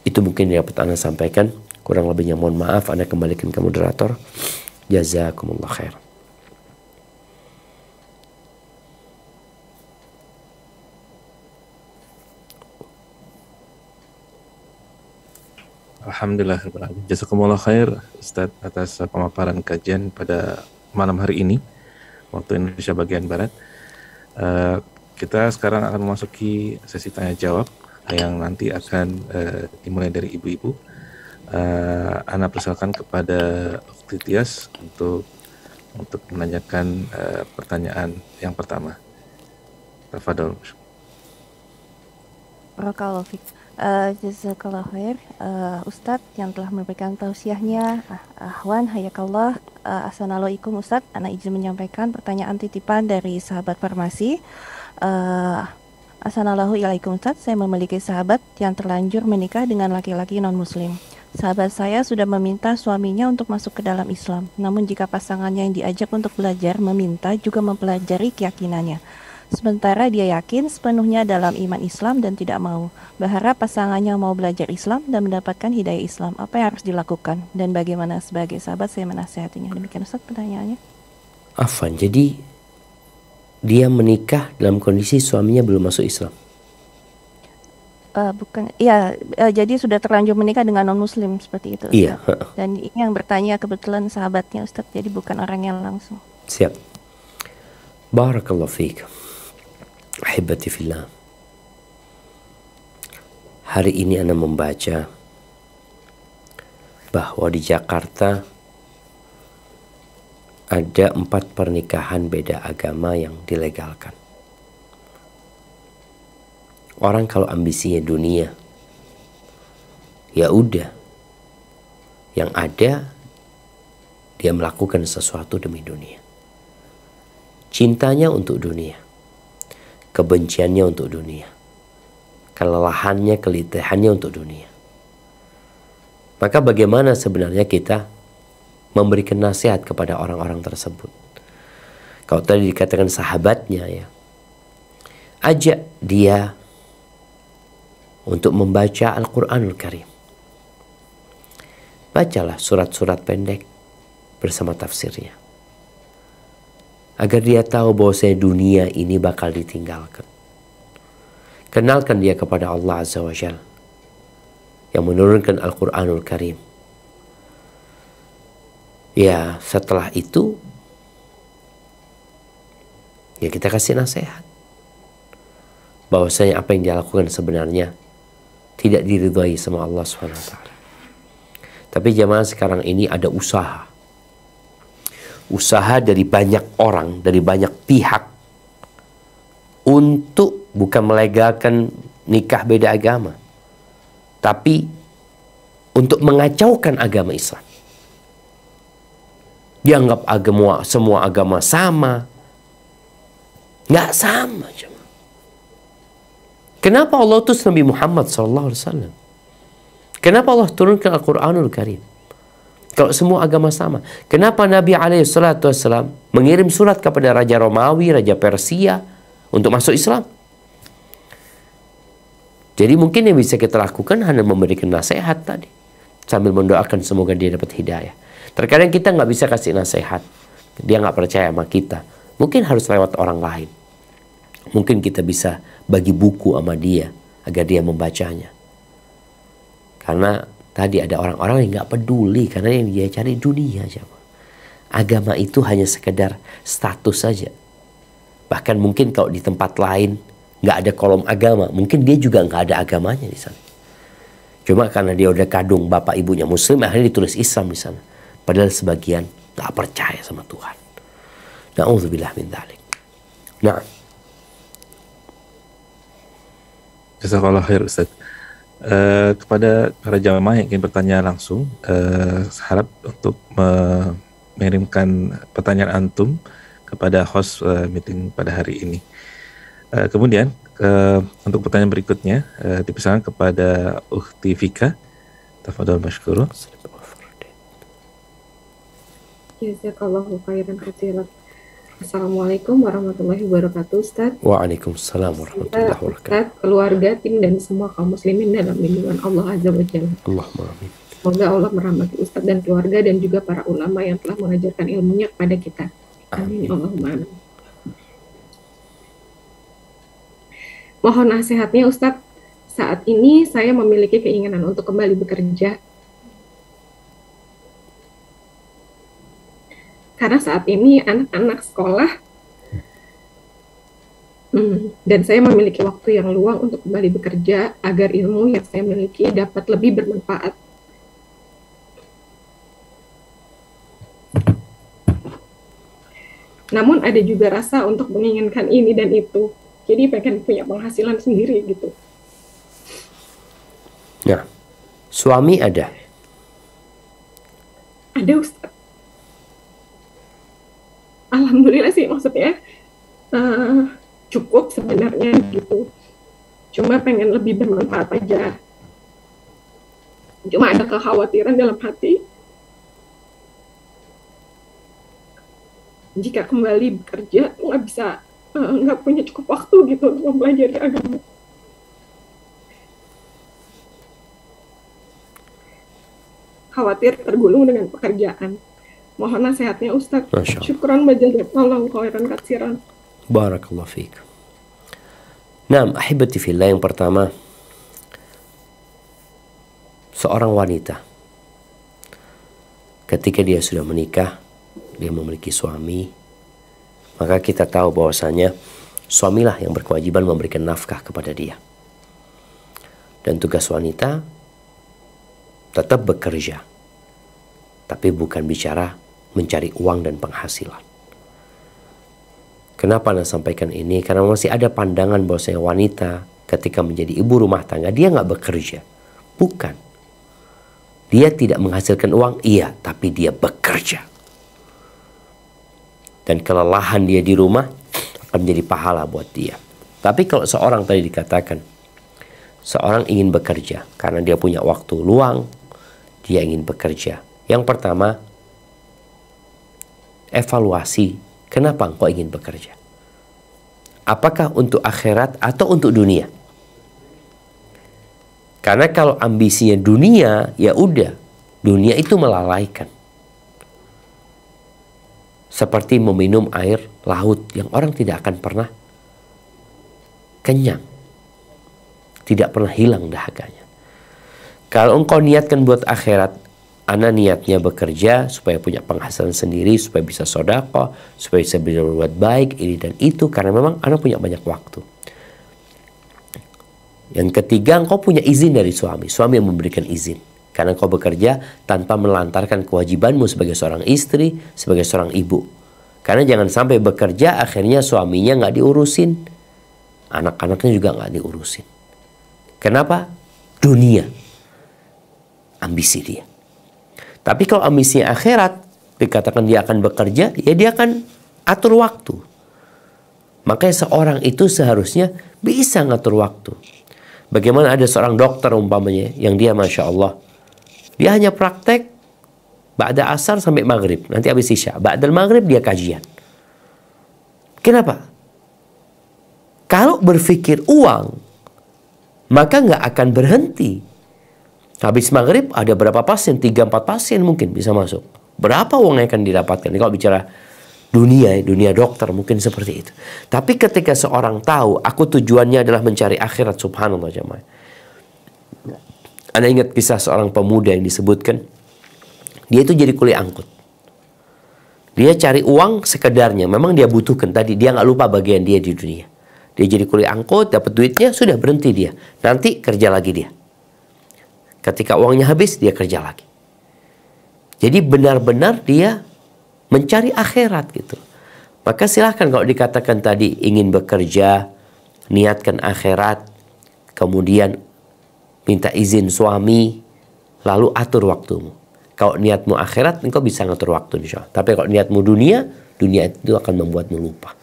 Itu mungkin yang dapat Anda sampaikan. Kurang lebihnya mohon maaf. Anda kembalikan ke moderator. Jazakumullah khair. Alhamdulillah. Jazakumullah khair Ustadz atas pemaparan kajian pada malam hari ini waktu Indonesia bagian Barat. Kita sekarang akan memasuki sesi tanya jawab yang nanti akan dimulai dari ibu-ibu. Ana persilakan kepada Ukti Tias untuk menanyakan pertanyaan yang pertama. Tafadhol. Barakallahu fiik. Jazakallah khair Ustadz yang telah memberikan tausiahnya. Ahwan, hayakallah. Assalamualaikum Ustadz, Ana izin menyampaikan pertanyaan titipan dari sahabat farmasi. Assalamualaikum Ustadz, saya memiliki sahabat yang terlanjur menikah dengan laki-laki non-muslim. Sahabat saya sudah meminta suaminya untuk masuk ke dalam Islam. Namun jika pasangannya yang diajak untuk belajar meminta juga mempelajari keyakinannya. Sementara dia yakin sepenuhnya dalam iman Islam dan tidak mau. Berharap pasangannya mau belajar Islam dan mendapatkan hidayah Islam. Apa yang harus dilakukan? Dan bagaimana sebagai sahabat saya menasihatinya? Demikian Ustaz pertanyaannya. Afwan, jadi dia menikah dalam kondisi suaminya belum masuk Islam? Jadi sudah terlanjur menikah dengan non-muslim seperti itu Ustaz. Iya. Dan ini yang bertanya kebetulan sahabatnya Ustaz, jadi bukan orangnya langsung. Siap. Barakallahu fiik. Ahibati fillah. Hari ini Ana membaca bahwa di Jakarta ada 4 pernikahan beda agama yang dilegalkan. Orang kalau ambisinya dunia, ya udah, yang ada dia melakukan sesuatu demi dunia. Cintanya untuk dunia, kebenciannya untuk dunia, kelelahannya, kelitihannya untuk dunia. Maka bagaimana sebenarnya kita memberikan nasihat kepada orang-orang tersebut? Kalau tadi dikatakan sahabatnya, ya, ajak dia untuk membaca Al-Quranul Karim. Bacalah surat-surat pendek bersama tafsirnya, agar dia tahu bahwa dunia ini bakal ditinggalkan. Kenalkan dia kepada Allah Azza wa Jalla yang menurunkan Al-Quranul Karim. Ya, setelah itu ya kita kasih nasihat bahwasanya apa yang dia lakukan sebenarnya tidak diridhai sama Allah SWT. Tapi jamaah sekarang ini ada usaha dari banyak orang, dari banyak pihak untuk bukan melegalkan nikah beda agama, tapi untuk mengacaukan agama Islam. Dianggap semua agama sama. Nggak sama. Kenapa Allah utus Nabi Muhammad SAW? Kenapa Allah turunkan Al-Quranul Karim? Kalau semua agama sama, kenapa Nabi SAW mengirim surat kepada Raja Romawi, Raja Persia untuk masuk Islam? Jadi mungkin yang bisa kita lakukan hanya memberikan nasihat tadi, sambil mendoakan semoga dia dapat hidayah. Terkadang kita nggak bisa kasih nasihat, dia nggak percaya sama kita. Mungkin harus lewat orang lain. Mungkin kita bisa bagi buku sama dia agar dia membacanya. Karena tadi ada orang-orang yang nggak peduli, karena yang dia cari dunia aja. Agama itu hanya sekedar status saja. Bahkan mungkin kalau di tempat lain nggak ada kolom agama, mungkin dia juga nggak ada agamanya di sana. Cuma karena dia udah kadung bapak ibunya Muslim, akhirnya ditulis Islam di sana. Padahal sebagian nggak percaya sama Tuhan. Na'udzubillah min dzalik. Nah, Jazakallah khair Ustaz. Kepada para jamaah yang ingin bertanya langsung, harap untuk mengirimkan pertanyaan antum kepada host meeting pada hari ini. Kemudian untuk pertanyaan berikutnya dipersilakan kepada Ukhti Fika. Tafadhol mashkurun. Jazakallahu khairan katsiran. Assalamualaikum warahmatullahi wabarakatuh, Ustaz. Waalaikumsalam warahmatullahi wabarakatuh. Ustaz, keluarga, tim, dan semua kaum muslimin dalam lindungan Allah Azza wa Jalla. Allahumma amin. Semoga Allah merahmati Ustaz dan keluarga dan juga para ulama yang telah mengajarkan ilmunya kepada kita. Amin. Allahumma amin. Mohon nasihatnya Ustaz. Saat ini saya memiliki keinginan untuk kembali bekerja Karena saat ini anak-anak sekolah dan saya memiliki waktu yang luang untuk kembali bekerja agar ilmu yang saya miliki dapat lebih bermanfaat. Namun ada juga rasa untuk menginginkan ini dan itu. Jadi pengen punya penghasilan sendiri gitu. Nah, suami ada? Ada, Ustaz. Alhamdulillah sih, maksudnya cukup sebenarnya gitu. Cuma pengen lebih bermanfaat aja. Cuma ada kekhawatiran dalam hati. Jika kembali bekerja, nggak punya cukup waktu gitu untuk mempelajari agama. Khawatir tergulung dengan pekerjaan. Mohon nasihatnya Ustaz. Syukran bajazakallahu khairan katsiran. Barakallahu fiik. Nah, ahibati fillah, yang pertama, seorang wanita ketika dia sudah menikah, dia memiliki suami, maka kita tahu bahwasanya suamilah yang berkewajiban memberikan nafkah kepada dia. Dan tugas wanita tetap bekerja, tapi bukan bicara mencari uang dan penghasilan. Kenapa Anda sampaikan ini? Karena masih ada pandangan bahwasanya wanita ketika menjadi ibu rumah tangga, dia nggak bekerja. Bukan. Dia tidak menghasilkan uang, iya, tapi dia bekerja. Dan kelelahan dia di rumah akan menjadi pahala buat dia. Tapi kalau seorang tadi dikatakan, seorang ingin bekerja karena dia punya waktu luang, dia ingin bekerja. Yang pertama, evaluasi kenapa engkau ingin bekerja. Apakah untuk akhirat atau untuk dunia? Karena kalau ambisinya dunia, ya udah, dunia itu melalaikan. Seperti meminum air laut yang orang tidak akan pernah kenyang. Tidak pernah hilang dahaganya. Kalau engkau niatkan buat akhirat, ana niatnya bekerja supaya punya penghasilan sendiri, supaya bisa sedekah, supaya bisa berbuat baik, ini dan itu, karena memang ana punya banyak waktu. Yang ketiga, engkau punya izin dari suami. Suami yang memberikan izin. Karena engkau bekerja tanpa melantarkan kewajibanmu sebagai seorang istri, sebagai seorang ibu. Karena jangan sampai bekerja, akhirnya suaminya nggak diurusin. Anak-anaknya juga nggak diurusin. Kenapa? Dunia. Ambisi dia. Tapi kalau ambisinya akhirat, dikatakan dia akan bekerja, ya dia akan atur waktu. Makanya seorang itu seharusnya bisa ngatur waktu. Bagaimana ada seorang dokter umpamanya, yang dia Masya Allah, dia hanya praktek ba'da asar sampai maghrib, nanti habis isya. Ba'dal maghrib dia kajian. Kenapa? Kalau berpikir uang, maka nggak akan berhenti. Habis maghrib ada berapa pasien? 3-4 pasien mungkin bisa masuk. Berapa uang yang akan didapatkan? Kalau bicara dunia dokter mungkin seperti itu. Tapi ketika seorang tahu, aku tujuannya adalah mencari akhirat, subhanallah jemaah. Anda ingat kisah seorang pemuda yang disebutkan, dia itu jadi kuli angkut. Dia cari uang sekedarnya, memang dia butuhkan tadi, dia nggak lupa bagian dia di dunia. Dia jadi kuli angkut, dapat duitnya, sudah berhenti dia. Nanti kerja lagi dia. Ketika uangnya habis, dia kerja lagi. Jadi benar-benar dia mencari akhirat gitu. Maka silahkan kalau dikatakan tadi ingin bekerja, niatkan akhirat, kemudian minta izin suami, lalu atur waktumu. Kalau niatmu akhirat, engkau bisa ngatur waktu insya Allah. Tapi kalau niatmu dunia, dunia itu akan membuatmu lupa.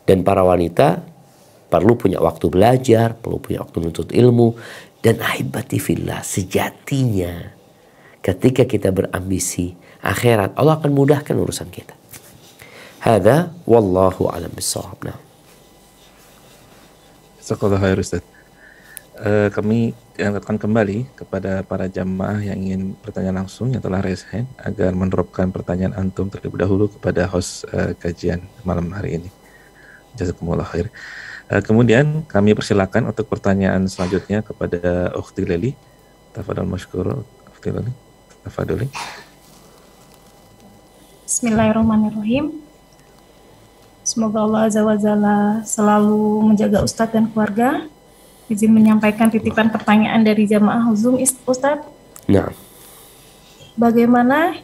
Dan para wanita perlu punya waktu belajar, perlu punya waktu menuntut ilmu. Dan ahibati fillah, sejatinya ketika kita berambisi akhirat, Allah akan mudahkan urusan kita. Hada wallahu a'lam bissawab. Nah. Jazakallahu khair Ustaz. Kami akan kembali kepada para jamaah yang ingin bertanya langsung yang telah raise hand agar menerapkan pertanyaan antum terlebih dahulu kepada host kajian malam hari ini. Jazakumullah khair. Kemudian kami persilakan untuk pertanyaan selanjutnya kepada Ukhti Leli. Tafadhal mashkur Ukhti Leli. Tafadhali. Bismillahirrahmanirrahim. Semoga Allah Azza wa Jalla selalu menjaga Ustadz dan keluarga. Izin menyampaikan titipan pertanyaan dari jamaah Zoom, Ustadz. Nah, Bagaimana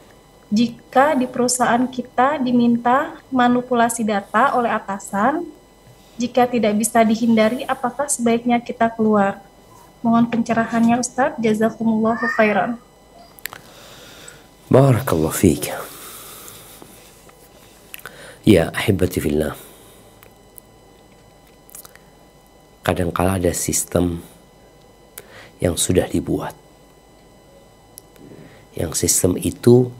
jika di perusahaan kita diminta manipulasi data oleh atasan? Jika tidak bisa dihindari, apakah sebaiknya kita keluar? Mohon pencerahannya Ustadz. Jazakumullahu khairan. barakallahu fiik. Ya, ahibati fillah. Kadangkala ada sistem yang sudah dibuat. Yang sistem itu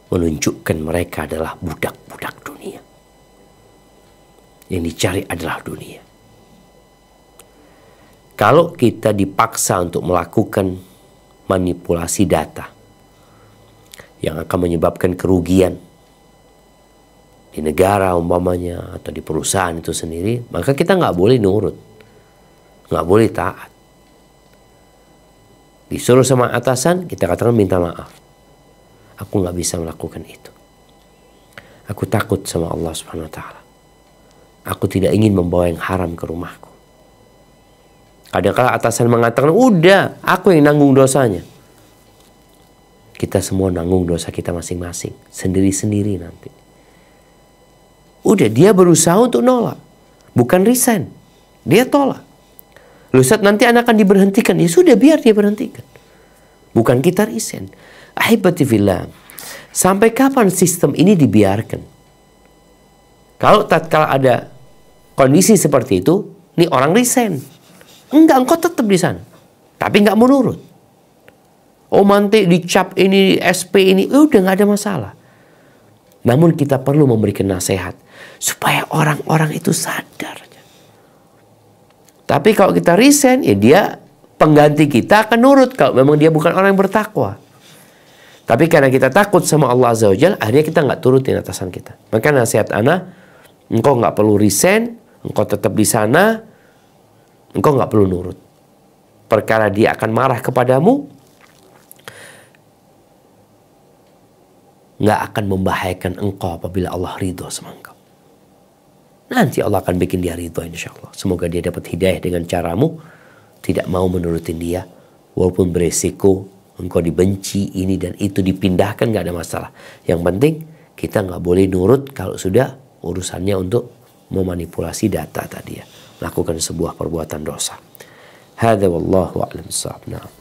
menunjukkan mereka adalah budak-budak dunia. Yang dicari adalah dunia. Kalau kita dipaksa untuk melakukan manipulasi data yang akan menyebabkan kerugian di negara umpamanya atau di perusahaan itu sendiri, maka kita nggak boleh nurut, nggak boleh taat. Disuruh sama atasan, kita katakan minta maaf. Aku nggak bisa melakukan itu. Aku takut sama Allah Subhanahu Wa Taala. Aku tidak ingin membawa yang haram ke rumahku. Kadang-kadang atasan mengatakan, udah, aku yang nanggung dosanya. Kita semua nanggung dosa kita masing-masing, sendiri-sendiri nanti. Udah, dia berusaha untuk nolak, bukan resign. Dia tolak. Loh Ustaz, nanti anak akan diberhentikan. Ya sudah, biar dia berhentikan. Bukan kita resign. Ahibati fillah, sampai kapan sistem ini dibiarkan? Kalau tatkala ada kondisi seperti itu, nih orang resign. Enggak, engkau tetap di sana. Tapi enggak mau nurut. Oh, nanti dicap ini, SP ini, udah nggak ada masalah. Namun kita perlu memberikan nasihat supaya orang-orang itu sadar. Tapi kalau kita resign, ya dia pengganti kita akan nurut kalau memang dia bukan orang yang bertakwa. Tapi karena kita takut sama Allah Azza wa Jalla, akhirnya kita nggak turutin atasan kita. Maka nasihat ana, engkau nggak perlu resign, engkau tetap di sana, engkau nggak perlu nurut. Perkara dia akan marah kepadamu, nggak akan membahayakan engkau apabila Allah ridho sama engkau. Nanti Allah akan bikin dia ridho insya Allah. Semoga dia dapat hidayah dengan caramu. Tidak mau menurutin dia. Walaupun beresiko engkau dibenci ini dan itu dipindahkan, nggak ada masalah. Yang penting kita nggak boleh nurut kalau sudah urusannya untuk memanipulasi data tadi ya. Melakukan sebuah perbuatan dosa. Hadza wallahu a'lam bissawab. Na'am.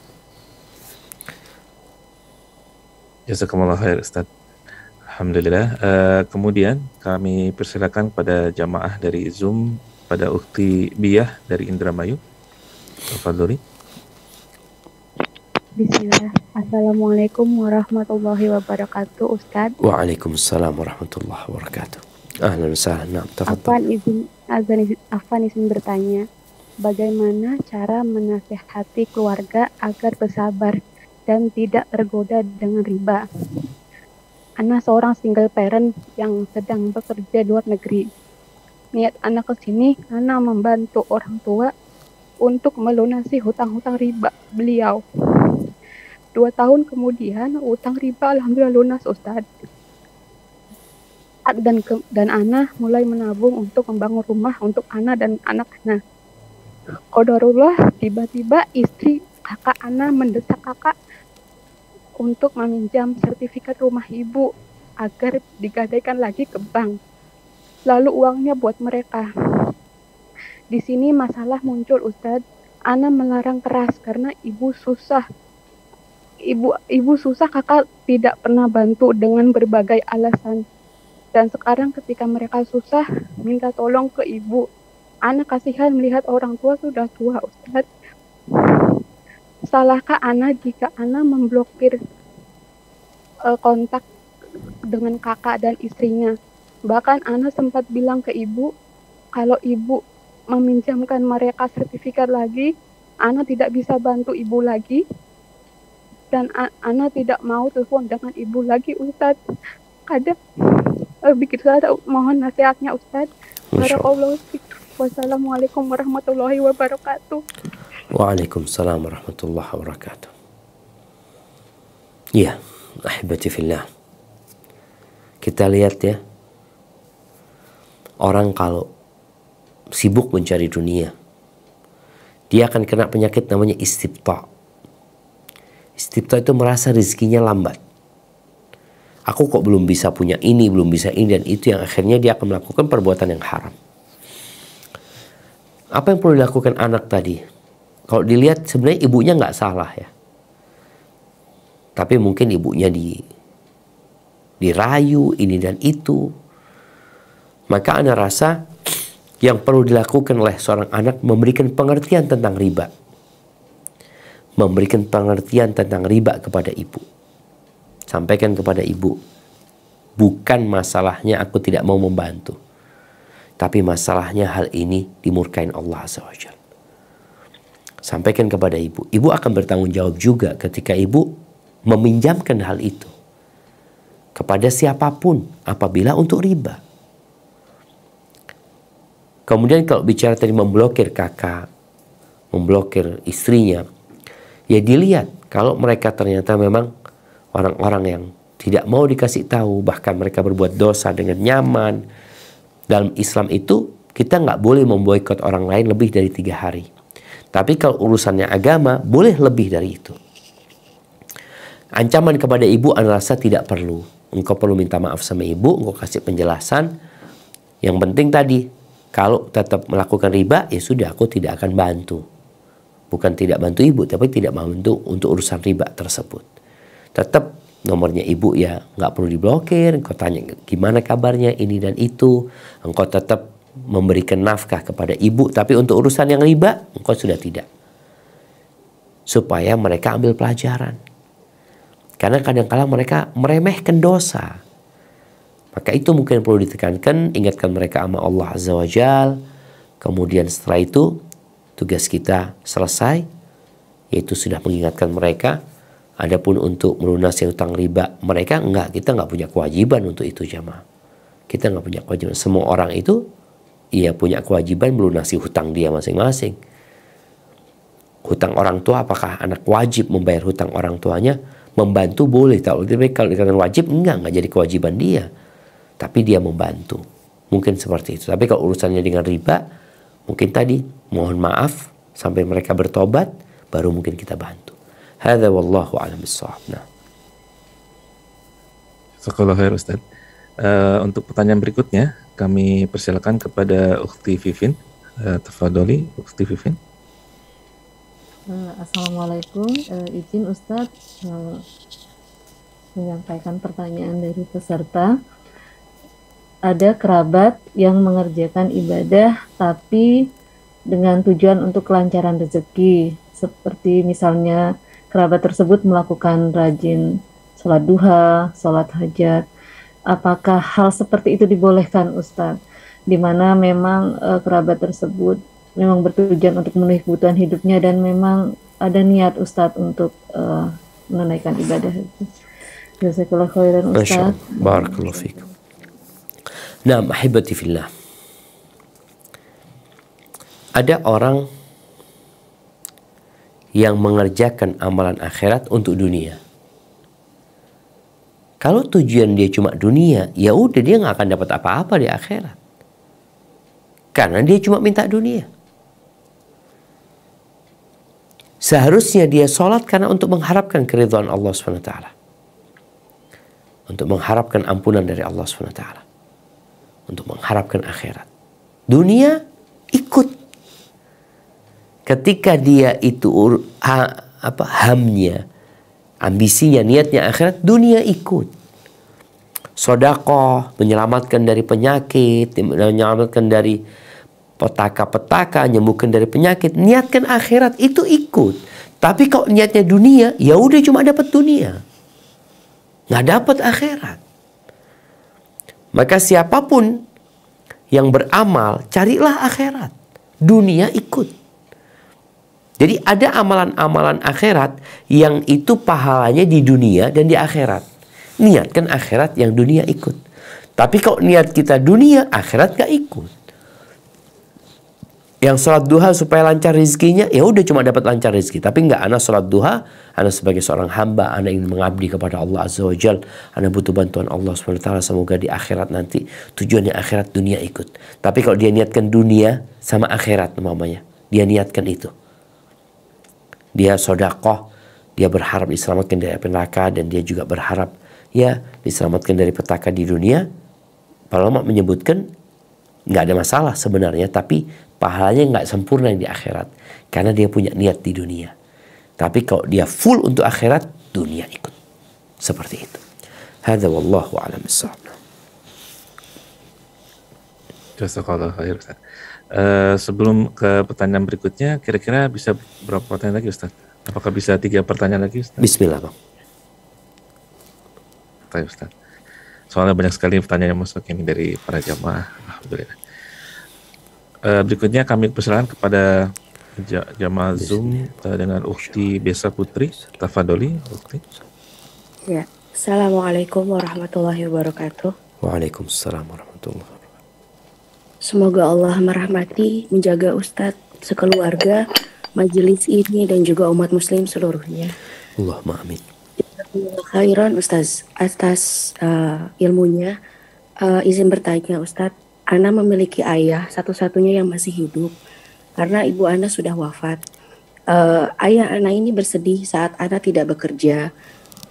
Jazakumullah khair Ustaz. Alhamdulillah. Kemudian kami persilakan pada jamaah dari Zoom, pada Ukhti Biyah dari Indramayu. Tafadholi. Bismillah. Assalamualaikum warahmatullahi wabarakatuh, Ustaz. Waalaikumsalam warahmatullahi wabarakatuh. Ahlan wa sahlan. Na'am, tafadhol. Afan izin bertanya, bagaimana cara menasihati keluarga agar bersabar dan tidak tergoda dengan riba? Ana seorang single parent yang sedang bekerja di luar negeri. Niat anak ke sini karena membantu orang tua untuk melunasi hutang-hutang riba beliau. 2 tahun kemudian utang riba alhamdulillah lunas, Ustaz. Dan Ana mulai menabung untuk membangun rumah untuk Ana dan anak Ana. Qadarullah, tiba-tiba istri kakak Ana mendesak kakak untuk meminjam sertifikat rumah ibu agar digadaikan lagi ke bank. Lalu uangnya buat mereka. Di sini masalah muncul, Ustadz. Ana melarang keras karena ibu susah. Ibu susah, kakak tidak pernah bantu dengan berbagai alasan. Dan sekarang ketika mereka susah, minta tolong ke ibu. Ana kasihan melihat orang tua sudah tua, Ustadz. Salahkah Ana jika Ana memblokir kontak dengan kakak dan istrinya? Bahkan Ana sempat bilang ke ibu, kalau ibu meminjamkan mereka sertifikat lagi, Ana tidak bisa bantu ibu lagi. Dan Ana tidak mau telepon dengan ibu lagi, Ustadz. Kadang bikin saya mohon nasihatnya, Ustadz. Wassalamualaikum warahmatullahi wabarakatuh. Waalaikumsalam warahmatullahi wabarakatuh. Ya, ahibati fillah. Kita lihat ya, orang kalau sibuk mencari dunia, dia akan kena penyakit namanya istibta. Istibta itu merasa rezekinya lambat. Aku kok belum bisa punya ini, belum bisa ini dan itu, yang akhirnya dia akan melakukan perbuatan yang haram. Apa yang perlu dilakukan anak tadi? Kalau dilihat sebenarnya ibunya nggak salah ya. Tapi mungkin ibunya dirayu ini dan itu. Maka ana rasa yang perlu dilakukan oleh seorang anak memberikan pengertian tentang riba. Memberikan pengertian tentang riba kepada ibu. Sampaikan kepada ibu, bukan masalahnya aku tidak mau membantu, tapi masalahnya hal ini dimurkain Allah Azza wa Jalla. Sampaikan kepada ibu. Ibu akan bertanggung jawab juga ketika ibu meminjamkan hal itu kepada siapapun apabila untuk riba. Kemudian kalau bicara tadi memblokir kakak, memblokir istrinya, ya dilihat kalau mereka ternyata memang orang-orang yang tidak mau dikasih tahu, bahkan mereka berbuat dosa dengan nyaman. Dalam Islam itu kita nggak boleh memboikot orang lain lebih dari 3 hari. Tapi kalau urusannya agama boleh lebih dari itu. Ancaman kepada ibu anda rasa tidak perlu. Engkau perlu minta maaf sama ibu, engkau kasih penjelasan. Yang penting tadi, kalau tetap melakukan riba, ya sudah, aku tidak akan bantu. Bukan tidak bantu ibu, tapi tidak membantu untuk urusan riba tersebut. Tetap nomornya ibu ya nggak perlu diblokir. Engkau tanya gimana kabarnya ini dan itu. Engkau tetap memberikan nafkah kepada ibu, tapi untuk urusan yang riba engkau sudah tidak. Supaya mereka ambil pelajaran. Karena kadang-kala mereka meremehkan dosa. Maka itu mungkin perlu ditekankan, ingatkan mereka sama Allah Azza wa Jal. Kemudian setelah itu tugas kita selesai, yaitu sudah mengingatkan mereka. Adapun untuk melunasi hutang riba mereka, enggak, kita enggak punya kewajiban untuk itu jamaah. Kita enggak punya kewajiban. Semua orang itu ia punya kewajiban melunasi hutang dia masing-masing. Hutang orang tua, apakah anak wajib membayar hutang orang tuanya? Membantu boleh, kalau dikatakan wajib enggak jadi kewajiban dia. Tapi dia membantu. Mungkin seperti itu. Tapi kalau urusannya dengan riba, mungkin tadi mohon maaf sampai mereka bertobat, baru mungkin kita bantu. Hadza wallahu a'lam bissawab. Nah. Jazakallahu khair Ustaz. Untuk pertanyaan berikutnya kami persilakan kepada Ukhti Vivin. Tafadholi Ukhti Vivin. Assalamualaikum. Izin Ustadz menyampaikan pertanyaan dari peserta. Ada kerabat yang mengerjakan ibadah tapi dengan tujuan untuk kelancaran rezeki, seperti misalnya kerabat tersebut melakukan rajin sholat duha, sholat hajat. Apakah hal seperti itu dibolehkan Ustadz? Di mana memang kerabat tersebut memang bertujuan untuk memenuhi kebutuhan hidupnya dan memang ada niat Ustadz untuk menunaikan ibadah itu. Jazakallahu khairan Ustadz. Barakallahu fikum. Nah, ahibati fillah. Ada orang yang mengerjakan amalan akhirat untuk dunia. Kalau tujuan dia cuma dunia, ya udah dia nggak akan dapat apa-apa di akhirat. Karena dia cuma minta dunia. Seharusnya dia sholat karena untuk mengharapkan keridhaan Allah SWT. Untuk mengharapkan ampunan dari Allah SWT. Untuk mengharapkan akhirat. Dunia ikut. Ketika dia itu hamnya, ambisinya, niatnya akhirat, dunia ikut. Sedekah, menyelamatkan dari penyakit, menyelamatkan dari petaka-petaka, menyembuhkan dari penyakit, niatkan akhirat, itu ikut. Tapi kalau niatnya dunia, ya udah cuma dapat dunia, nggak dapat akhirat. Maka siapapun yang beramal, carilah akhirat. Dunia ikut. Jadi ada amalan-amalan akhirat yang itu pahalanya di dunia dan di akhirat. Niatkan akhirat, yang dunia ikut. Tapi kalau niat kita dunia, akhirat gak ikut. Yang sholat duha supaya lancar rezekinya, ya udah cuma dapat lancar rezeki. Tapi enggak, anak sholat duha, anak sebagai seorang hamba, anak ingin mengabdi kepada Allah Azza wa Jal, anak butuh bantuan Allah SWT, semoga di akhirat nanti tujuannya akhirat, dunia ikut. Tapi kalau dia niatkan dunia sama akhirat namanya, dia niatkan itu. Dia sodakoh, dia berharap diselamatkan dari api neraka, dan dia juga berharap ya diselamatkan dari petaka di dunia. Para ulama menyebutkan nggak ada masalah sebenarnya, tapi pahalanya nggak sempurna yang di akhirat karena dia punya niat di dunia. Tapi kalau dia full untuk akhirat, dunia ikut. Seperti itu. Hadza wallahu a'lam bissawab. Jazakallah khair, Ustaz. Sebelum ke pertanyaan berikutnya, kira-kira bisa berapa pertanyaan lagi, Ustaz? Apakah bisa 3 pertanyaan lagi, Ustaz? Bismillah, Bang. Baik, Ustaz. Soalnya banyak sekali pertanyaan yang masuk ini dari para jamaah. Alhamdulillah. Berikutnya kami persilakan kepada jamaah Zoom dengan Ukhti Besa Putri. Tafadholi, Ukhti. Ya. Assalamualaikum warahmatullahi wabarakatuh. Waalaikumsalam warahmatullahi wabarakatuh. Semoga Allah merahmati, menjaga Ustadz, sekeluarga, majelis ini, dan juga umat muslim seluruhnya. Allahumma amin. Khairan Ustaz atas ilmunya. Izin bertanya Ustaz, Ana memiliki ayah satu-satunya yang masih hidup karena ibu Ana sudah wafat. Ayah Ana ini bersedih saat Ana tidak bekerja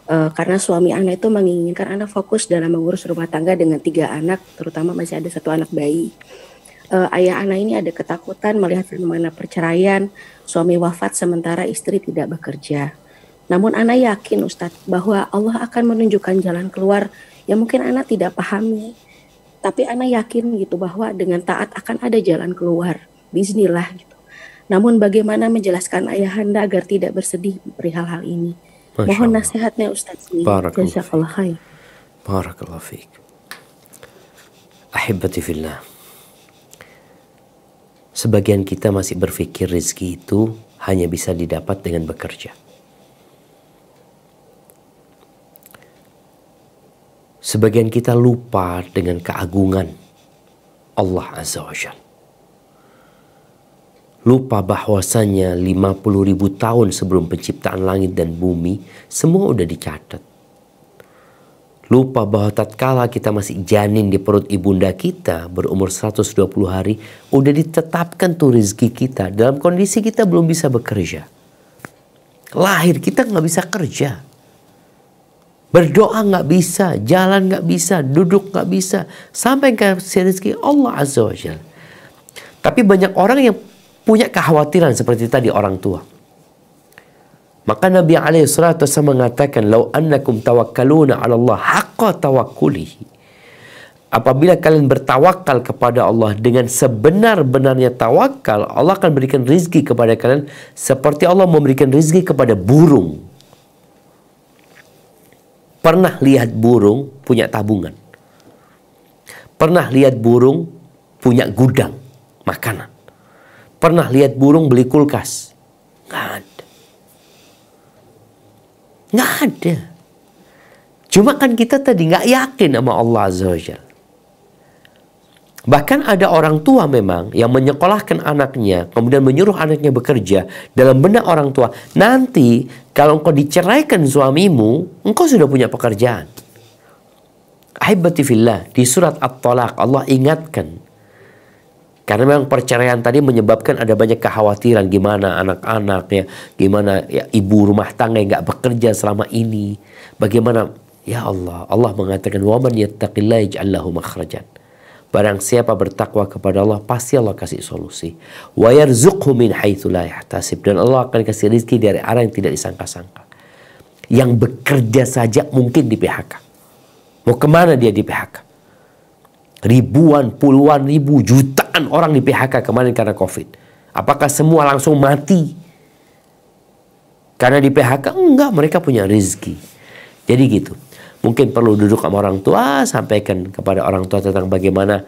karena suami Ana itu menginginkan Ana fokus dalam mengurus rumah tangga dengan 3 anak, terutama masih ada 1 anak bayi. Ayah Ana ini ada ketakutan melihat fenomena perceraian, suami wafat sementara istri tidak bekerja. Namun Ana yakin Ustadz bahwa Allah akan menunjukkan jalan keluar yang mungkin Ana tidak pahami. Tapi Ana yakin gitu bahwa dengan taat akan ada jalan keluar. Bismillah gitu. Namun bagaimana menjelaskan ayahanda agar tidak bersedih perihal hal ini? Mohon nasihatnya Ustadz. Jazakallah khair. Barakallahu fiik. Ahibati fillah. Sebagian kita masih berpikir rezeki itu hanya bisa didapat dengan bekerja. Sebagian kita lupa dengan keagungan Allah Azza wa Jalla. Lupa bahwasanya 50.000 tahun sebelum penciptaan langit dan bumi, semua udah dicatat. Lupa bahwa tatkala kita masih janin di perut ibunda kita, berumur 120 hari, udah ditetapkan tuh rezeki kita. Dalam kondisi kita belum bisa bekerja. Lahir kita nggak bisa kerja. Berdoa nggak bisa, jalan nggak bisa, duduk nggak bisa, sampai ke rezeki Allah Azza wa Jalla. Tapi banyak orang yang punya kekhawatiran seperti tadi orang tua. Maka Nabi SAW mengatakan, "Lau annakum tawakkaluna 'ala Allah haqqa tawakkulihi." Apabila kalian bertawakal kepada Allah dengan sebenar-benarnya tawakal, Allah akan berikan rizki kepada kalian seperti Allah memberikan rizki kepada burung. Pernah lihat burung punya tabungan? Pernah lihat burung punya gudang makanan? Pernah lihat burung beli kulkas? Nggak ada. Nggak ada. Cuma kan kita tadi nggak yakin sama Allah Azza wa Jalla. Bahkan ada orang tua memang yang menyekolahkan anaknya, kemudian menyuruh anaknya bekerja. Dalam benak orang tua, nanti kalau engkau diceraikan suamimu, engkau sudah punya pekerjaan. Ahibati fillah, di surat At-Talaq Allah ingatkan. Karena memang perceraian tadi menyebabkan ada banyak kekhawatiran. Gimana anak-anak ya, gimana ya, ibu rumah tangga yang gak bekerja selama ini. Bagaimana, ya Allah, Allah mengatakan, وَمَنْ يَتَّقِ اللَّهِ يَجْعَلْ لَهُ مَخْرَجًا. Barang siapa bertakwa kepada Allah, pasti Allah kasih solusi. وَيَرْزُقْهُ مِنْ حَيْثُ لَا يَحْتَسِبْ. Dan Allah akan kasih rezeki dari arah yang tidak disangka-sangka. Yang bekerja saja mungkin di PHK. Mau kemana dia di PHK? Ribuan, puluhan ribu, jutaan orang di PHK kemarin karena COVID. Apakah semua langsung mati karena di PHK? Enggak, mereka punya rezeki. Jadi gitu. Mungkin perlu duduk sama orang tua, sampaikan kepada orang tua tentang bagaimana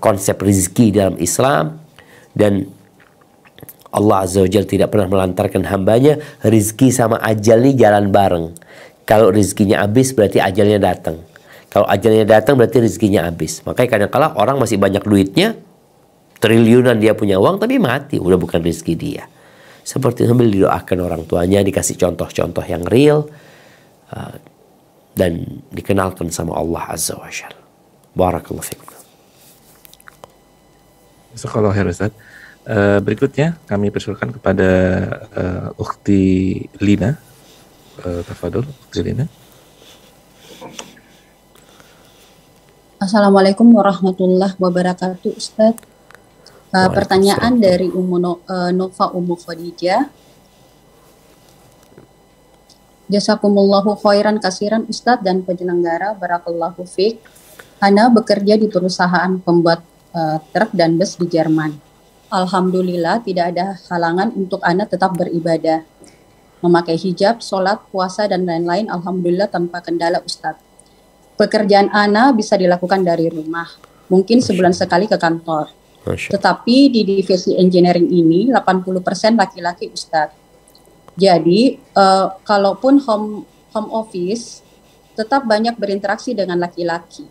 konsep rezeki dalam Islam. Dan Allah Azza wa Jalla tidak pernah melantarkan hambanya. Rezeki sama ajal ini jalan bareng. Kalau rezekinya habis berarti ajalnya datang. Kalau ajalnya datang berarti rezekinya habis. Makanya kadang-kala orang masih banyak duitnya, Triliunan dia punya uang tapi mati, udah bukan rezeki dia. Seperti sambil didoakan orang tuanya, dikasih contoh-contoh yang real, dan dikenalkan sama Allah Azza wa Jalla. Barakallahu fikum. Jazakallahu khair Ustaz. Berikutnya kami persilakan kepada Ukhti Lina. Tafadhol Ukhti Lina. Assalamualaikum warahmatullahi wabarakatuh Ustaz. Pertanyaan dari Nova Ummu Khadijah. Jazakumullahu khairan kasiran Ustadz dan penyelenggara, barakallahu fiik. Ana bekerja di perusahaan pembuat truk dan bus di Jerman. Alhamdulillah tidak ada halangan untuk Ana tetap beribadah. Memakai hijab, sholat, puasa, dan lain-lain alhamdulillah tanpa kendala Ustadz. Pekerjaan Ana bisa dilakukan dari rumah. Mungkin sebulan sekali ke kantor. Tetapi di divisi engineering ini 80% laki-laki Ustadz. Jadi kalaupun home office tetap banyak berinteraksi dengan laki-laki.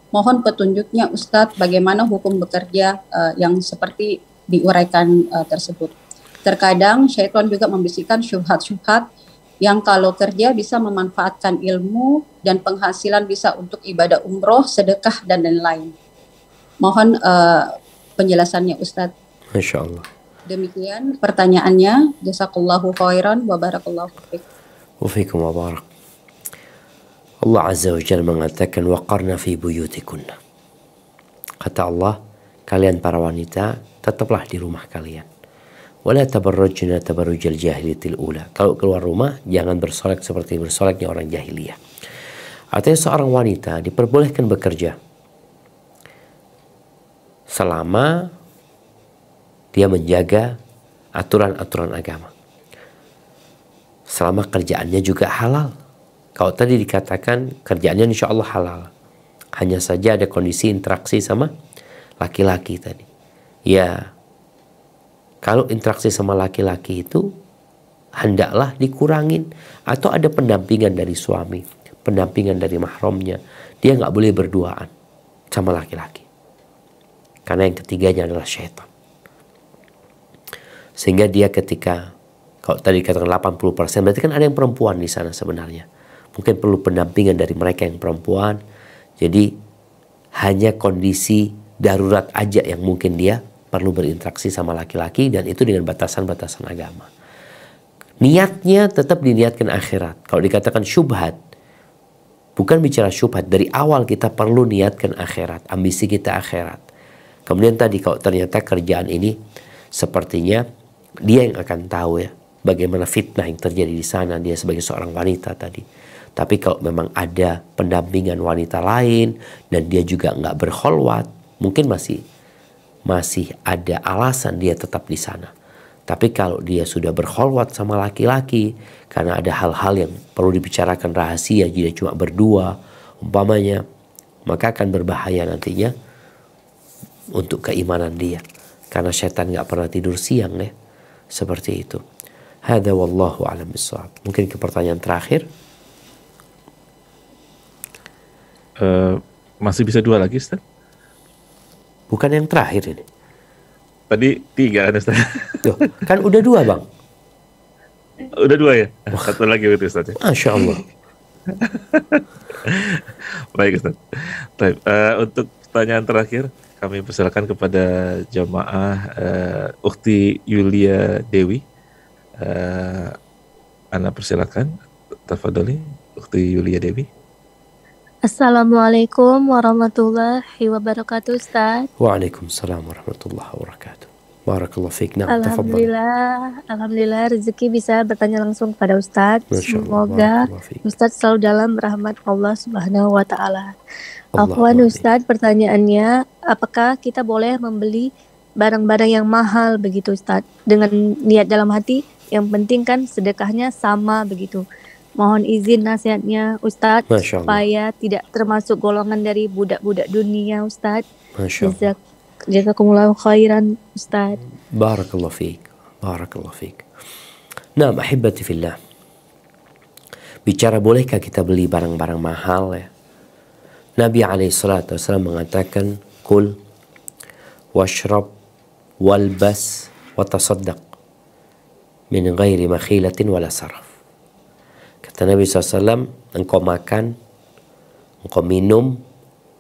Mohon petunjuknya Ustadz bagaimana hukum bekerja yang seperti diuraikan tersebut. Terkadang syaitan juga membisikkan syubhat-syubhat yang kalau kerja bisa memanfaatkan ilmu dan penghasilan bisa untuk ibadah umroh, sedekah, dan lain-lain. Mohon penjelasannya Ustadz. Masya Allah. Demikian pertanyaannya. Jazakallahu khairan wa barakallahu fiik. Wa fiikum wa barak. Allah Azza wa Jalla mengatakan waqarna fi buyutikunna. Kata Allah, kalian para wanita tetaplah di rumah kalian. Wala tabarrujna tabarrujal jahiliyatil ula. Kalau keluar rumah jangan bersolek seperti bersoleknya orang jahiliyah. Artinya seorang wanita diperbolehkan bekerja selama dia menjaga aturan-aturan agama. Selama kerjaannya juga halal. Kalau tadi dikatakan kerjaannya insya Allah halal. Hanya saja ada kondisi interaksi sama laki-laki tadi. Ya, kalau interaksi sama laki-laki itu hendaklah dikurangin. Atau ada pendampingan dari suami, pendampingan dari mahramnya. Dia nggak boleh berduaan sama laki-laki. Karena yang ketiganya adalah syaitan. Sehingga dia ketika, kalau tadi dikatakan 80%, berarti kan ada yang perempuan di sana sebenarnya. Mungkin perlu pendampingan dari mereka yang perempuan. Jadi hanya kondisi darurat aja yang mungkin dia perlu berinteraksi sama laki-laki, dan itu dengan batasan-batasan agama. Niatnya tetap diniatkan akhirat. Kalau dikatakan syubhat, bukan bicara syubhat. Dari awal kita perlu niatkan akhirat, ambisi kita akhirat. Kemudian tadi kalau ternyata kerjaan ini sepertinya dia yang akan tahu ya bagaimana fitnah yang terjadi di sana, dia sebagai seorang wanita tadi. Tapi kalau memang ada pendampingan wanita lain dan dia juga nggak berkholwat, mungkin masih ada alasan dia tetap di sana. Tapi kalau dia sudah berkholwat sama laki-laki karena ada hal-hal yang perlu dibicarakan rahasia, dia cuma berdua umpamanya, maka akan berbahaya nantinya untuk keimanan dia. Karena setan nggak pernah tidur siang ya. Seperti itu. Hada wallahu a'lam bishawab. Mungkin ke pertanyaan terakhir. Masih bisa 2 lagi Ustaz? Bukan yang terakhir ini. Tadi 3 Ustaz. Tuh, kan udah 2 Bang. Udah 2 ya? Satu lagi itu Ustaz ya? Masya Allah. Baik Ustaz. Baik, untuk pertanyaan terakhir kami persilakan kepada jamaah Ukhti Yulia Dewi. Ana persilakan. Tafadholi Ukhti Yulia Dewi. Assalamualaikum warahmatullahi wabarakatuh Ustaz. Waalaikumsalam warahmatullahi wabarakatuh. Barakallahu fiik. Nah, Alhamdulillah rezeki bisa bertanya langsung kepada Ustaz. Semoga Ustaz selalu dalam rahmat Allah Subhanahu wa taala. Afwan Ustaz, pertanyaannya, apakah kita boleh membeli barang-barang yang mahal begitu Ustaz dengan niat dalam hati, yang penting kan sedekahnya sama begitu. Mohon izin nasihatnya Ustadz supaya tidak termasuk golongan dari budak-budak dunia Ustadz. Jazakumullahu khairan Ustadz. Barakallahu fiik. Barakallahu fiik. Nah, ahibati fillah. Bicara bolehkah kita beli barang-barang mahal ya? Nabi alaihissalatu wassalam mengatakan kul washrab walbas wa tasaddaq min ghairi makhilatin wala saraf. Kata Nabi SAW, engkau makan, engkau minum,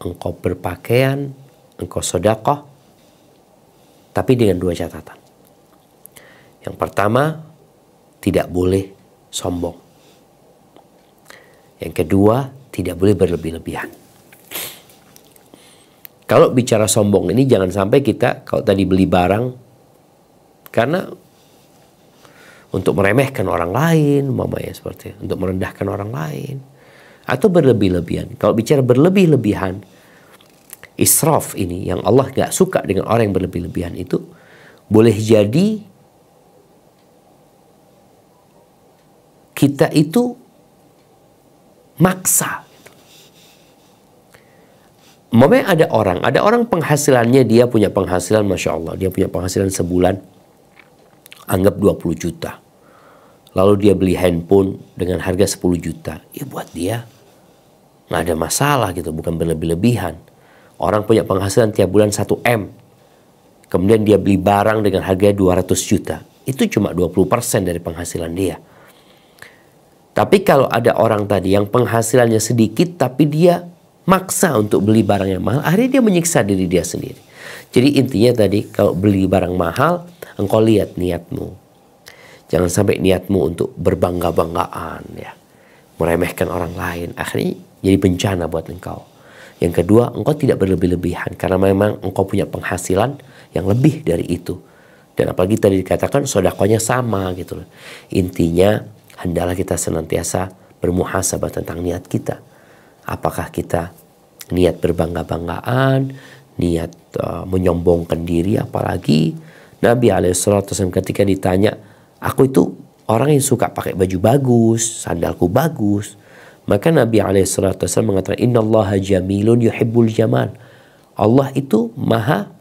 engkau berpakaian, engkau sedekah, tapi dengan 2 catatan. Yang pertama, tidak boleh sombong. Yang kedua, tidak boleh berlebih-lebihan. Kalau bicara sombong ini jangan sampai kita kalau tadi beli barang karena untuk meremehkan orang lain, mamanya seperti itu, untuk merendahkan orang lain atau berlebih-lebihan. Kalau bicara berlebih-lebihan, israf ini yang Allah gak suka dengan orang yang berlebih-lebihan itu boleh jadi kita itu maksa. Mamanya ada orang penghasilannya, dia punya penghasilan Masya Allah, dia punya penghasilan sebulan anggap 20 juta. Lalu dia beli handphone dengan harga 10 juta. Ya buat dia nggak ada masalah gitu, bukan berlebih-lebihan. Orang punya penghasilan tiap bulan 1 M. Kemudian dia beli barang dengan harga 200 juta. Itu cuma 20% dari penghasilan dia. Tapi kalau ada orang tadi yang penghasilannya sedikit tapi dia maksa untuk beli barang yang mahal, akhirnya dia menyiksa diri dia sendiri. Jadi intinya tadi kalau beli barang mahal, engkau lihat niatmu. Jangan sampai niatmu untuk berbangga-banggaan, ya, meremehkan orang lain. Akhirnya jadi bencana buat engkau. Yang kedua, engkau tidak berlebih-lebihan karena memang engkau punya penghasilan yang lebih dari itu. Dan apalagi tadi dikatakan sedekahnya sama gitu. Intinya hendaklah kita senantiasa bermuhasabah tentang niat kita. Apakah kita niat berbangga-banggaan, niat menyombongkan diri, apalagi Nabi SAW ketika ditanya, aku itu orang yang suka pakai baju bagus, sandalku bagus. Maka Nabi SAW mengatakan, Innallaha jamilun yuhibbul jamal. Allah itu maha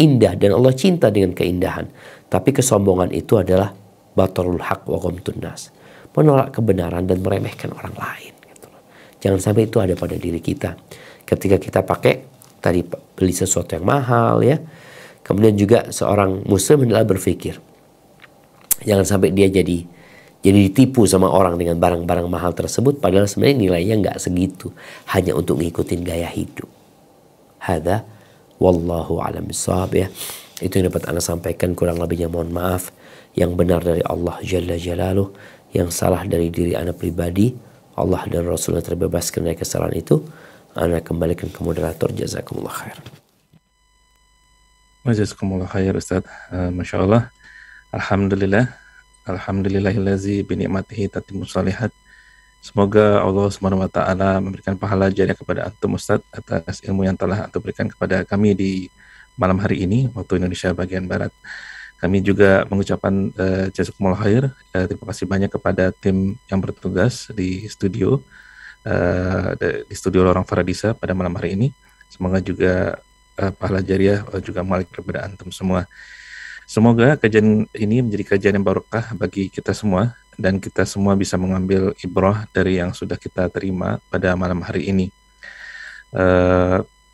indah dan Allah cinta dengan keindahan. Tapi kesombongan itu adalah batarul haq wa ghamtun nas. Menolak kebenaran dan meremehkan orang lain. Gitu. Jangan sampai itu ada pada diri kita. Ketika kita pakai, tadi beli sesuatu yang mahal ya. Kemudian juga seorang muslim adalah berpikir, jangan sampai dia jadi ditipu sama orang dengan barang-barang mahal tersebut, padahal sebenarnya nilainya nggak segitu, hanya untuk ngikutin gaya hidup. Hada wallahu a'lam bishawab ya. Itu yang dapat Anda sampaikan, kurang lebihnya mohon maaf. Yang benar dari Allah Jalla Jalaluh, yang salah dari diri Anda pribadi, Allah dan Rasulullah terbebaskan dari kesalahan itu. Anda kembalikan ke moderator. Jazakumullah khair. Jazakumullah khair Ustaz. Masya Allah. Alhamdulillah. Alhamdulillahillazi binikmatihi tatimmus shalihat. Semoga Allah Subhanahu wa taala memberikan pahala jariah kepada antum Ustaz atas ilmu yang telah antum berikan kepada kami di malam hari ini waktu Indonesia bagian barat. Kami juga mengucapkan jazakumullah khair. Terima kasih banyak kepada tim yang bertugas di studio Lorong Faradisa pada malam hari ini. Semoga juga pahala jariah juga mengalir kepada antum semua. Semoga kajian ini menjadi kajian yang barokah bagi kita semua dan kita semua bisa mengambil ibrah dari yang sudah kita terima pada malam hari ini.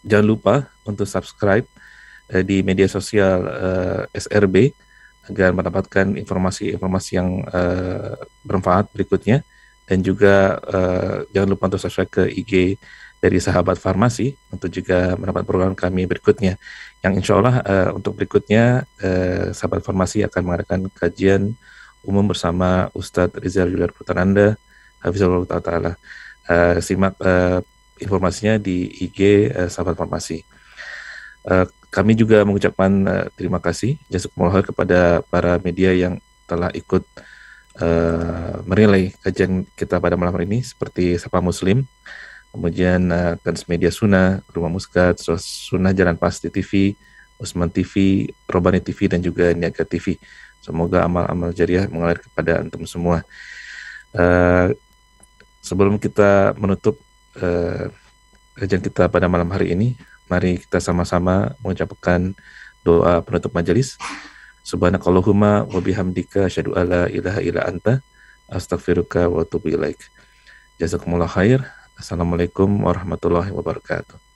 Jangan lupa untuk subscribe di media sosial SRB agar mendapatkan informasi-informasi yang bermanfaat berikutnya, dan juga jangan lupa untuk subscribe ke IG dari Sahabat Farmasi untuk juga mendapat program kami berikutnya. Yang insya Allah untuk berikutnya Sahabat Farmasi akan mengadakan kajian umum bersama Ustadz Rizal Juliar Putaranda Hafizahullah Ta'ala. Simak informasinya di IG Sahabat Farmasi. Kami juga mengucapkan terima kasih jazakumullah kepada para media yang telah ikut merelay kajian kita pada malam hari ini, seperti Sapa Muslim, kemudian Transmedia Sunnah, Rumah Muskat, Sunnah Jalan Pasti TV, Usman TV, Robani TV, dan juga Niaga TV. Semoga amal-amal jariah mengalir kepada antum semua. Sebelum kita menutup kajian kita pada malam hari ini, mari kita sama-sama mengucapkan doa penutup majelis. Subhanakallahumma wa bihamdika asyhadu alla ilaha illa anta astaghfiruka wa atubu ilaik. Jazakumullah khair. Assalamualaikum warahmatullahi wabarakatuh.